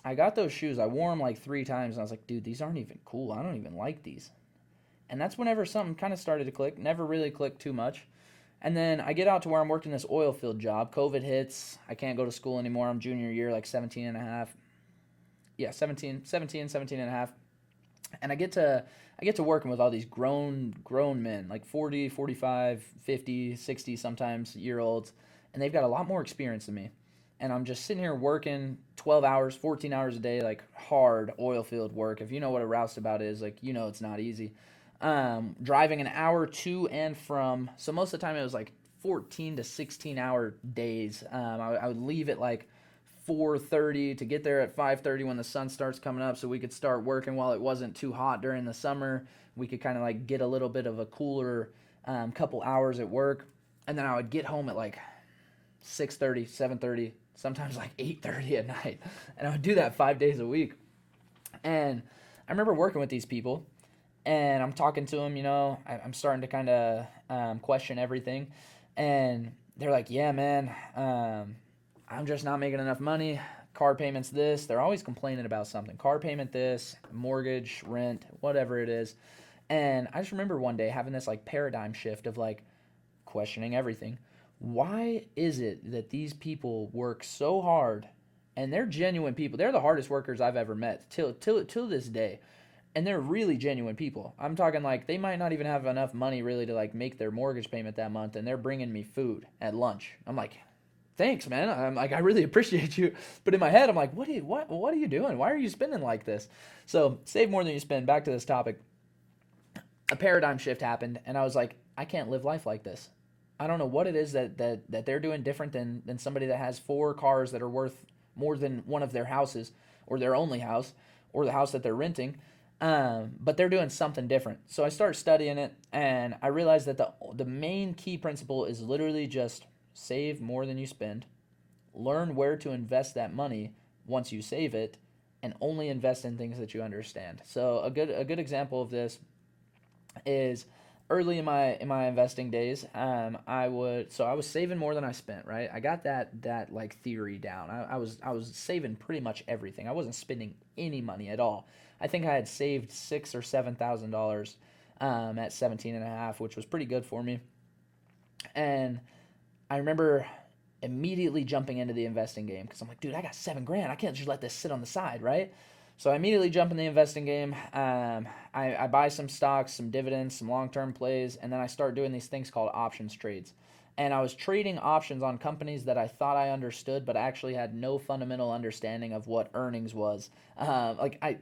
I got those shoes, I wore them like 3 times, and I was like, dude, these aren't even cool, I don't even like these. And that's whenever something kind of started to click, never really clicked too much. And then I get out to where I'm working this oil field job, COVID hits, I can't go to school anymore, I'm junior year, like 17 and a half. Yeah, 17 and a half. And I get to working with all these grown men, like 40, 45, 50, 60 sometimes year olds, and they've got a lot more experience than me. And I'm just sitting here working 12 hours, 14 hours a day, like hard oil field work. If you know what a roustabout is, like, it's not easy. Driving an hour to and from. So most of the time it was like 14 to 16-hour days. I would leave at like 4:30 to get there at 5:30 when the sun starts coming up, so we could start working while it wasn't too hot during the summer. We could kind of like get a little bit of a cooler couple hours at work, and then I would get home at like 6:30, 7:30, sometimes like 8:30 at night, and I would do that 5 days a week. And I remember working with these people, and I'm talking to them. I'm starting to kind of question everything, and they're like, "Yeah, man, I'm just not making enough money. Car payments this." They're always complaining about something. Car payment this, mortgage, rent, whatever it is. And I just remember one day having this like paradigm shift of like questioning everything. Why is it that these people work so hard, and they're genuine people? They're the hardest workers I've ever met till this day. And they're really genuine people. I'm talking like they might not even have enough money really to like make their mortgage payment that month, and they're bringing me food at lunch. I'm like, thanks, man. I'm like, I really appreciate you. But in my head, I'm like, what are you doing? Why are you spending like this? So save more than you spend. Back to this topic. A paradigm shift happened, and I was like, I can't live life like this. I don't know what it is that they're doing different than somebody that has 4 cars that are worth more than one of their houses, or their only house, or the house that they're renting. But they're doing something different. So I started studying it, and I realized that the main key principle is literally just save more than you spend, learn where to invest that money once you save it, and only invest in things that you understand. So a good example of this is early in my investing days. I was saving more than I spent. Right, I got that like theory down. I was saving pretty much everything. I wasn't spending any money at all. I think I had saved $6,000 or $7,000 at 17 and a half, which was pretty good for me. And I remember immediately jumping into the investing game because I'm like, dude, I got 7 grand. I can't just let this sit on the side, right? So I immediately jump in the investing game. I buy some stocks, some dividends, some long-term plays, and then I start doing these things called options trades. And I was trading options on companies that I thought I understood, but actually had no fundamental understanding of what earnings was. Like I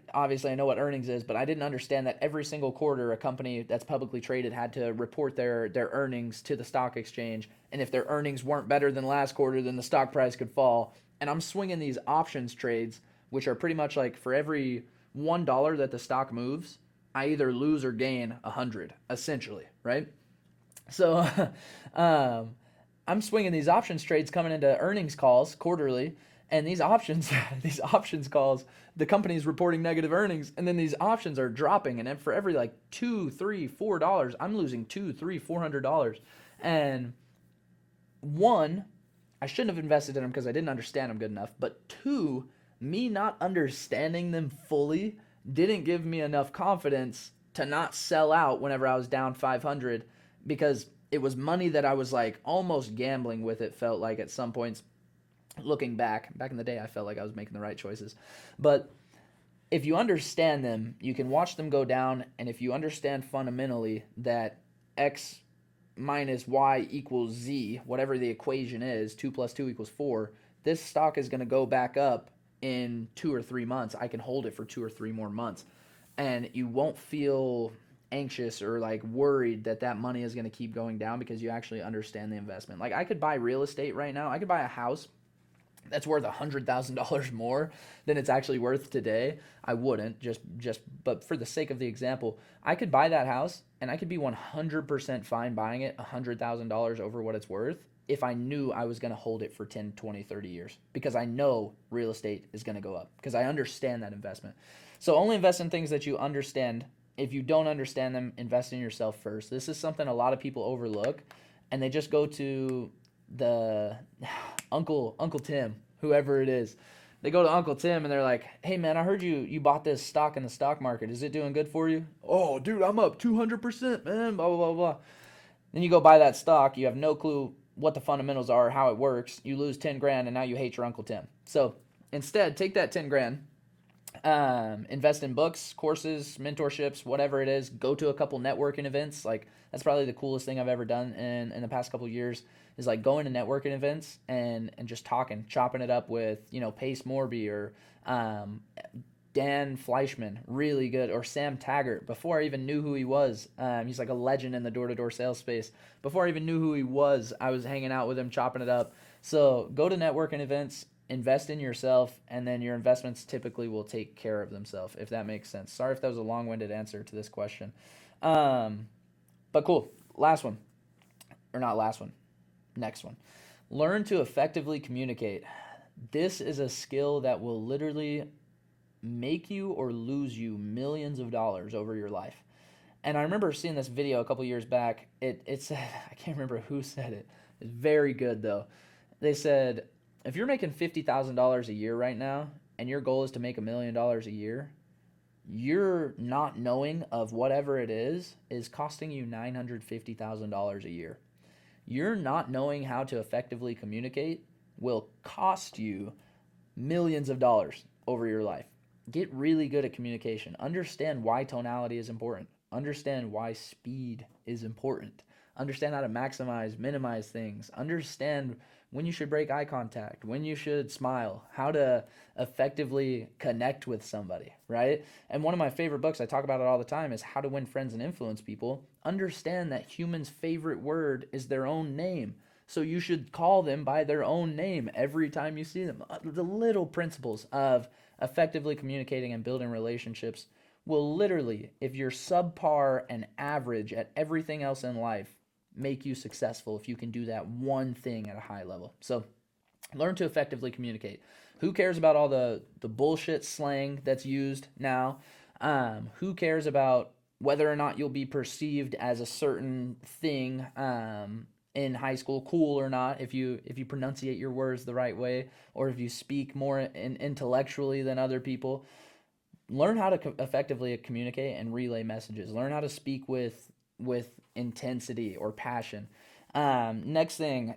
know what earnings is, but I didn't understand that every single quarter a company that's publicly traded had to report their earnings to the stock exchange, and if their earnings weren't better than last quarter, then the stock price could fall. And I'm swinging these options trades, which are pretty much like for every $1 that the stock moves, I either lose or gain 100, essentially, right? So I'm swinging these options trades coming into earnings calls quarterly, and these options these options calls, the company's reporting negative earnings, and then these options are dropping, and then for every like $2, $3, $4, I'm losing $200, $300, $400. And one, I shouldn't have invested in them because I didn't understand them good enough. But two, me not understanding them fully didn't give me enough confidence to not sell out whenever I was down 500, because it was money that I was like almost gambling with. It felt like at some points, looking back in the day, I felt like I was making the right choices. But if you understand them, you can watch them go down. And if you understand fundamentally that X minus Y equals Z, whatever the equation is, 2 plus 2 equals 4, this stock is going to go back up in 2 or 3 months. I can hold it for 2 or 3 more months. And you won't feel anxious or like worried that money is going to keep going down because you actually understand the investment. Like I could buy real estate right now. I could buy a house that's worth $100,000 more than it's actually worth today. I wouldn't but for the sake of the example, I could buy that house and I could be 100% fine buying it $100,000 over what it's worth if I knew I was going to hold it for 10, 20, 30 years, because I know real estate is going to go up because I understand that investment. So only invest in things that you understand. If you don't understand them, invest in yourself first. This is something a lot of people overlook, and they just go to the Uncle Tim, whoever it is. They go to Uncle Tim and they're like, "Hey man, I heard you bought this stock in the stock market. Is it doing good for you?" "Oh, dude, I'm up 200%, man, blah, blah, blah, blah." Then you go buy that stock. You have no clue what the fundamentals are, how it works. You lose 10 grand and now you hate your Uncle Tim. So instead, take that 10 grand, Invest in books, courses, mentorships, whatever it is. Go to a couple networking events. Like that's probably the coolest thing I've ever done in the past couple of years is like going to networking events and just talking, chopping it up with Pace Morby or um, Dan Fleischman, really good, or Sam Taggart. Before I even knew who he was, he's like a legend in the door-to-door sales space. Before I even knew who he was, I was hanging out with him, chopping it up. So go to networking events, invest in yourself, and then your investments typically will take care of themselves, if that makes sense. Sorry if that was a long-winded answer to this question. Um, but cool. Last one. Or not last one. Next one. Learn to effectively communicate. This is a skill that will literally make you or lose you millions of dollars over your life. And I remember seeing this video a couple years back. It said, I can't remember who said it. It's very good though. They said, if you're making $50,000 a year right now and your goal is to make $1 million a year, your not knowing of whatever it is costing you $950,000 a year. Your not knowing how to effectively communicate will cost you millions of dollars over your life. Get really good at communication. Understand why tonality is important. Understand why speed is important. Understand how to maximize, minimize things. Understand when you should break eye contact, when you should smile, how to effectively connect with somebody, right? And one of my favorite books, I talk about it all the time, is How to Win Friends and Influence People. Understand that humans' favorite word is their own name. So you should call them by their own name every time you see them. The little principles of effectively communicating and building relationships will literally, if you're subpar and average at everything else in life, make you successful if you can do that one thing at a high level. So learn to effectively communicate. Who cares about all the bullshit slang that's used now? Who cares about whether or not you'll be perceived as a certain thing in high school, cool or not, if you pronunciate your words the right way, or if you speak more intellectually than other people? Learn how to effectively communicate and relay messages. Learn how to speak with intensity or passion. Next thing,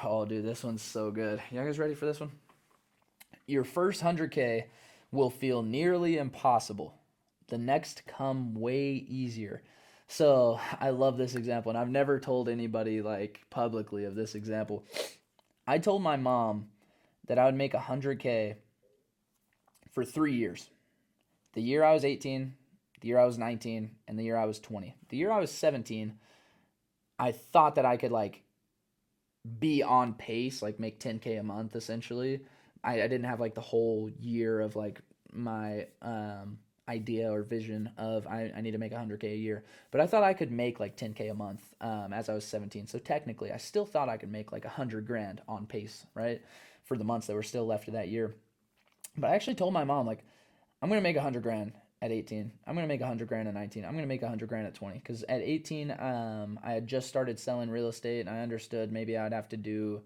oh dude, this one's so good. You guys ready for this one? Your first 100K will feel nearly impossible. The next come way easier. So I love this example, and I've never told anybody like publicly of this example. I told my mom that I would make 100K for 3 years. The year I was 18, the year I was 19, and the year I was 20. The year I was 17, I thought that I could like be on pace, like make 10K a month essentially. I didn't have like the whole year of like my idea or vision of I need to make 100K a year, but I thought I could make like 10K a month as I was 17. So technically, I still thought I could make like 100 grand on pace, right, for the months that were still left of that year. But I actually told my mom like I'm gonna make 100 grand at 18. I'm gonna make 100 grand at 19. I'm gonna make 100 grand at 20. Because at 18, I had just started selling real estate, and I understood maybe I'd have to do,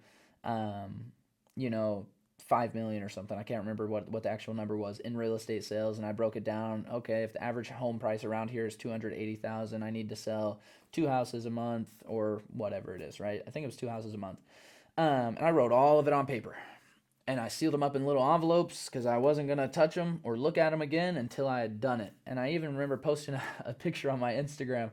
you know, 5 million or something. I can't remember what the actual number was in real estate sales, and I broke it down. Okay, if the average home price around here is 280,000, I need to sell 2 houses a month or whatever it is, right? I think it was 2 houses a month. And I wrote all of it on paper, and I sealed them up in little envelopes because I wasn't going to touch them or look at them again until I had done it. And I even remember posting a picture on my Instagram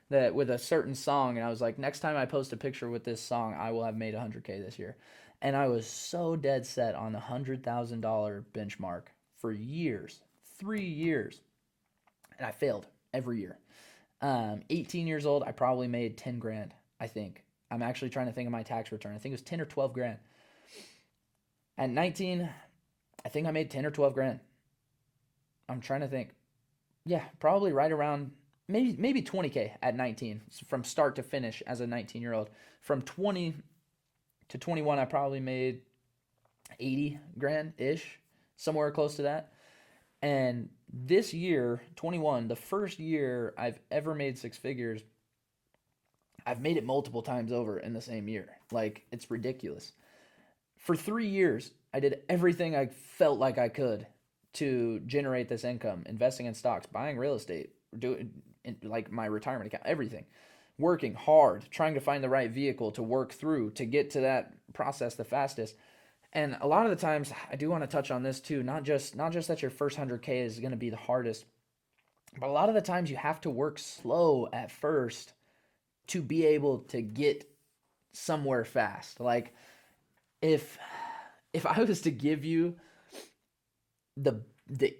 that with a certain song, and I was like, next time I post a picture with this song, I will have made 100K this year. And I was so dead set on the $100,000 benchmark for years, 3 years, and I failed every year. 18 years old, I probably made 10 grand, I think. I'm actually trying to think of my tax return. I think it was 10 or 12 grand. At 19, I think I made 10 or 12 grand. I'm trying to think. Yeah, probably right around maybe 20K at 19 from start to finish as a 19-year-old. From 20 to 21, I probably made 80 grand ish, somewhere close to that. And this year, 21, the first year I've ever made six figures, I've made it multiple times over in the same year. Like, it's ridiculous. For 3 years, I did everything I felt like I could to generate this income, investing in stocks, buying real estate, doing like my retirement account, everything. Working hard, trying to find the right vehicle to work through to get to that process the fastest. And a lot of the times, I do want to touch on this too. Not just that your first 100K is going to be the hardest, but a lot of the times you have to work slow at first to be able to get somewhere fast. Like if if I was to give you the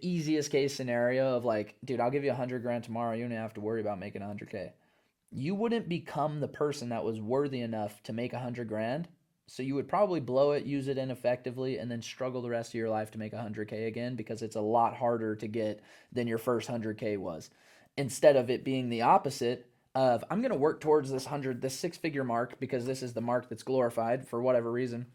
easiest case scenario of like, dude, I'll give you 100 grand tomorrow. You don't have to worry about making 100K. You wouldn't become the person that was worthy enough to make 100 grand. So you would probably blow it, use it ineffectively, and then struggle the rest of your life to make 100K again because it's a lot harder to get than your first 100K was. Instead of it being the opposite of I'm going to work towards this 6 figure mark because this is the mark that's glorified for whatever reason.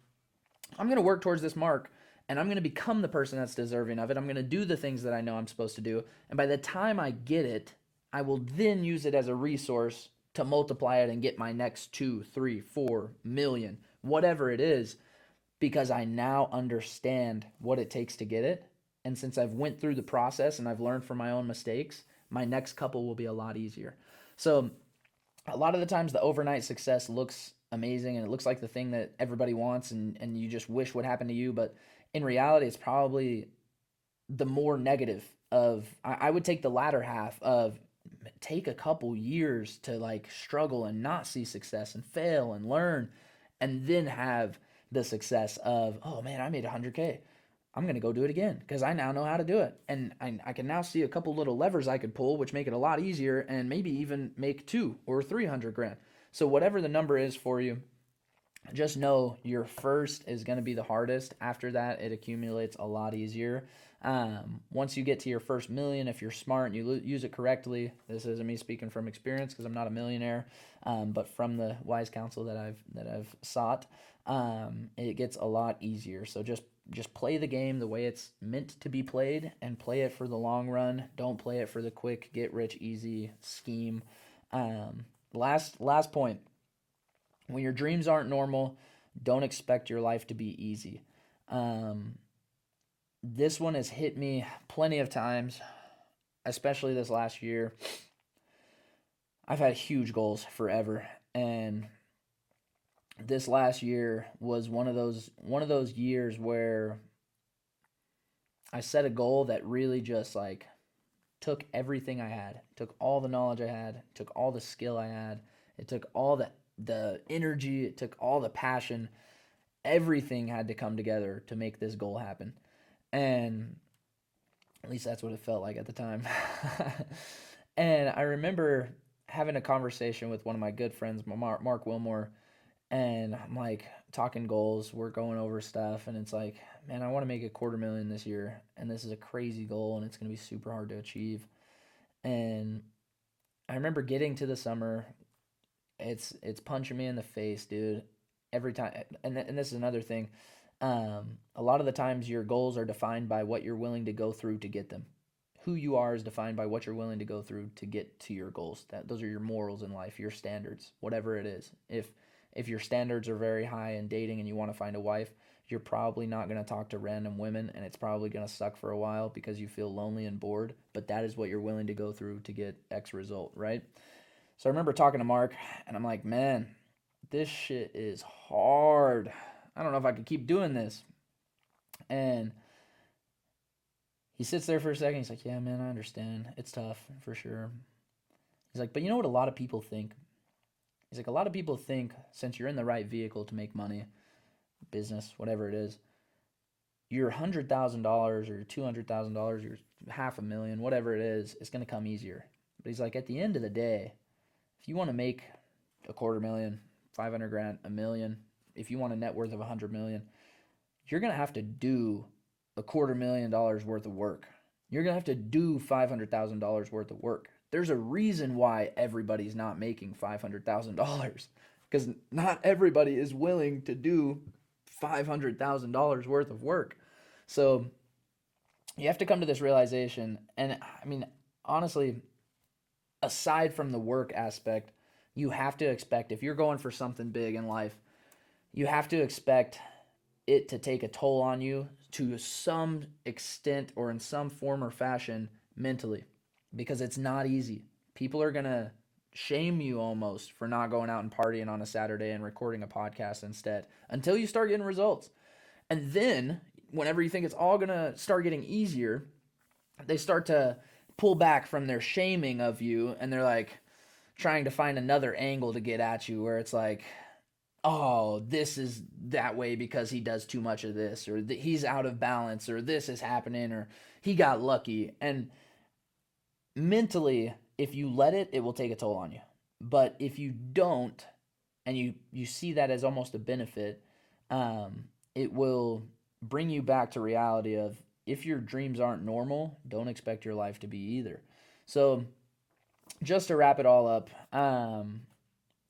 I'm going to work towards this mark and I'm going to become the person that's deserving of it. I'm going to do the things that I know I'm supposed to do. And by the time I get it, I will then use it as a resource to multiply it and get my next 2, 3, 4 million, whatever it is, because I now understand what it takes to get it. And since I've went through the process and I've learned from my own mistakes, my next couple will be a lot easier. So a lot of the times the overnight success looks amazing and it looks like the thing that everybody wants and you just wish would happen to you. But in reality, it's probably the more negative of I would take the latter half of take a couple years to like struggle and not see success and fail and learn and then have the success of, oh man, I made 100K. I'm going to go do it again because I now know how to do it. And I can now see a couple little levers I could pull, which make it a lot easier and maybe even make 2 or 300 grand. So whatever the number is for you, just know your first is going to be the hardest. After that, it accumulates a lot easier. Once you get to your first million, if you're smart and you use it correctly, this isn't me speaking from experience because I'm not a millionaire, but from the wise counsel that I've sought, it gets a lot easier. So just play the game the way it's meant to be played and play it for the long run. Don't play it for the quick get rich easy scheme. Last point. When your dreams aren't normal, don't expect your life to be easy. Um, this one has hit me plenty of times, especially this last year. I've had huge goals forever, and this last year was one of those years where I set a goal that really just like took everything I had, took all the knowledge I had, took all the skill I had, it took all the energy, it took all the passion. Everything had to come together to make this goal happen. And at least that's what it felt like at the time. And I remember having a conversation with one of my good friends, Mark Wilmore, and I'm like talking goals, we're going over stuff, and it's like, man, I want to make a 250,000 this year, and this is a crazy goal, and it's going to be super hard to achieve. And I remember getting to the summer, it's punching me in the face, dude. Every time, and this is another thing. A lot of the times, your goals are defined by what you're willing to go through to get them. Who you are is defined by what you're willing to go through to get to your goals. Those are your morals in life, your standards, whatever it is. If your standards are very high in dating and you want to find a wife, you're probably not going to talk to random women and it's probably going to suck for a while because you feel lonely and bored, but that is what you're willing to go through to get X result, right? So I remember talking to Mark and I'm like, man, this shit is hard. I don't know if I could keep doing this. And he sits there for a second. He's like, yeah, man, I understand. It's tough for sure. He's like, but you know what a lot of people think? He's like, a lot of people think since you're in the right vehicle to make money, business, whatever it is, your $100,000 or your $200,000, your $500,000, whatever it is going to come easier. But he's like, at the end of the day, if you want to make a 250,000, 500 grand, a million, if you want a net worth of 100 million, you're going to have to do a $250,000 worth of work. You're going to have to do $500,000 worth of work. There's a reason why everybody's not making $500,000 because not everybody is willing to do $500,000 worth of work. So you have to come to this realization. And I mean, honestly, aside from the work aspect, you have to expect if you're going for something big in life, you have to expect it to take a toll on you to some extent or in some form or fashion mentally because it's not easy. People are going to shame you almost for not going out and partying on a Saturday and recording a podcast instead until you start getting results. And then, whenever you think it's all going to start getting easier, they start to pull back from their shaming of you, and they're like trying to find another angle to get at you, where it's like, oh, this is that way because he does too much of this, or he's out of balance, or this is happening, or he got lucky. And mentally, if you let it, it will take a toll on you. But if you don't, and you see that as almost a benefit, it will bring you back to reality of, if your dreams aren't normal, don't expect your life to be either. So just to wrap it all up,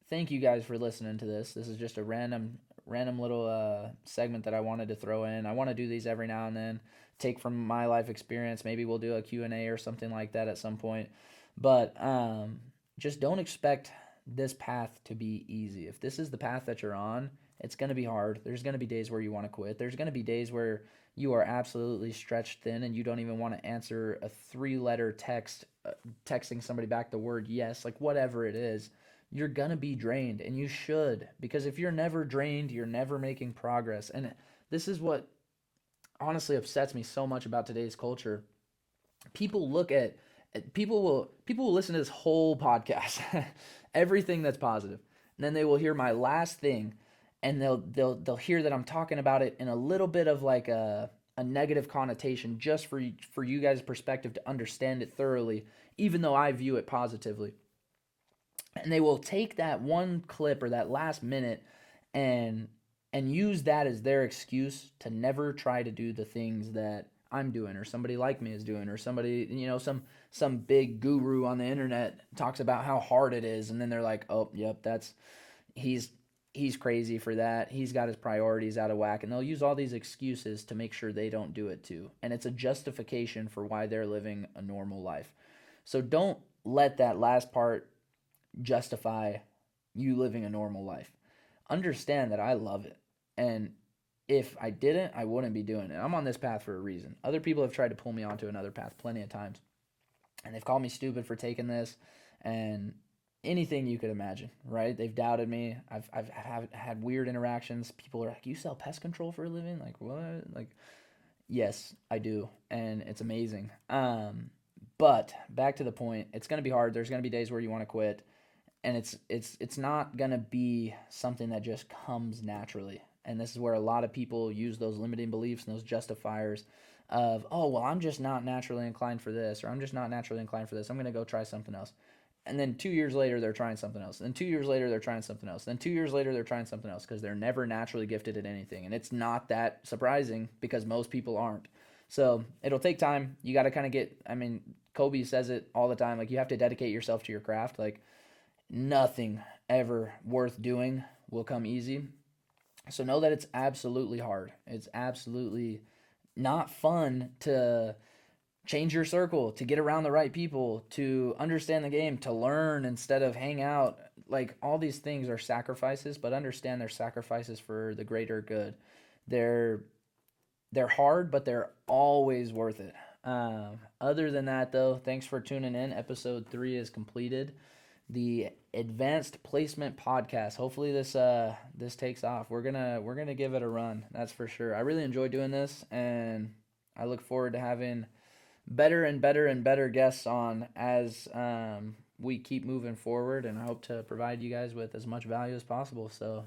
thank you guys for listening to this. This is just a random little segment that I wanted to throw in. I want to do these every now and then, take from my life experience. Maybe we'll do a Q&A or something like that at some point. But just don't expect this path to be easy. If this is the path that you're on, it's going to be hard. There's going to be days where you want to quit. There's going to be days where you are absolutely stretched thin and you don't even want to answer a 3-letter text, texting somebody back the word yes, like whatever it is. You're going to be drained, and you should, because if you're never drained, you're never making progress. And this is what honestly upsets me so much about today's culture. People look at people will listen to this whole podcast, everything that's positive, and then they will hear my last thing, and they'll hear that I'm talking about it in a little bit of like a negative connotation, just for you guys' perspective to understand it thoroughly, even though I view it positively. And they will take that one clip or that last minute and use that as their excuse to never try to do the things that I'm doing, or somebody like me is doing, or somebody, some big guru on the internet talks about how hard it is, and then they're like, oh, yep, that's he's he's crazy for that. He's got his priorities out of whack, and they'll use all these excuses to make sure they don't do it too. And it's a justification for why they're living a normal life. So don't let that last part justify you living a normal life. Understand that I love it. And if I didn't, I wouldn't be doing it. I'm on this path for a reason. Other people have tried to pull me onto another path plenty of times. And they've called me stupid for taking this and anything you could imagine, right? They've doubted me. I've had weird interactions. People are like, "You sell pest control for a living?" Like, what? Like, yes, I do. And it's amazing. But back to the point, it's going to be hard. There's going to be days where you want to quit, and it's not going to be something that just comes naturally. And this is where a lot of people use those limiting beliefs and those justifiers of, oh, well, I'm just not naturally inclined for this, or I'm just not naturally inclined for this, I'm going to go try something else. And then 2 years later they're trying something else, and 2 years later they're trying something else, then 2 years later they're trying something else, because they're never naturally gifted at anything. And it's not that surprising, because most people aren't. So it'll take time. You got to kind of Kobe says it all the time, like, you have to dedicate yourself to your craft. Like, nothing ever worth doing will come easy. So know that it's absolutely hard. It's absolutely not fun to change your circle, to get around the right people, to understand the game, to learn instead of hang out. Like, all these things are sacrifices, but understand they're sacrifices for the greater good. They're they're hard, but they're always worth it. Other than that, though, thanks for tuning in. Episode 3 is completed. The Advanced Placement Podcast. Hopefully this takes off. We're gonna give it a run. That's for sure. I really enjoy doing this, and I look forward to having better and better and better guests on as we keep moving forward. And I hope to provide you guys with as much value as possible. So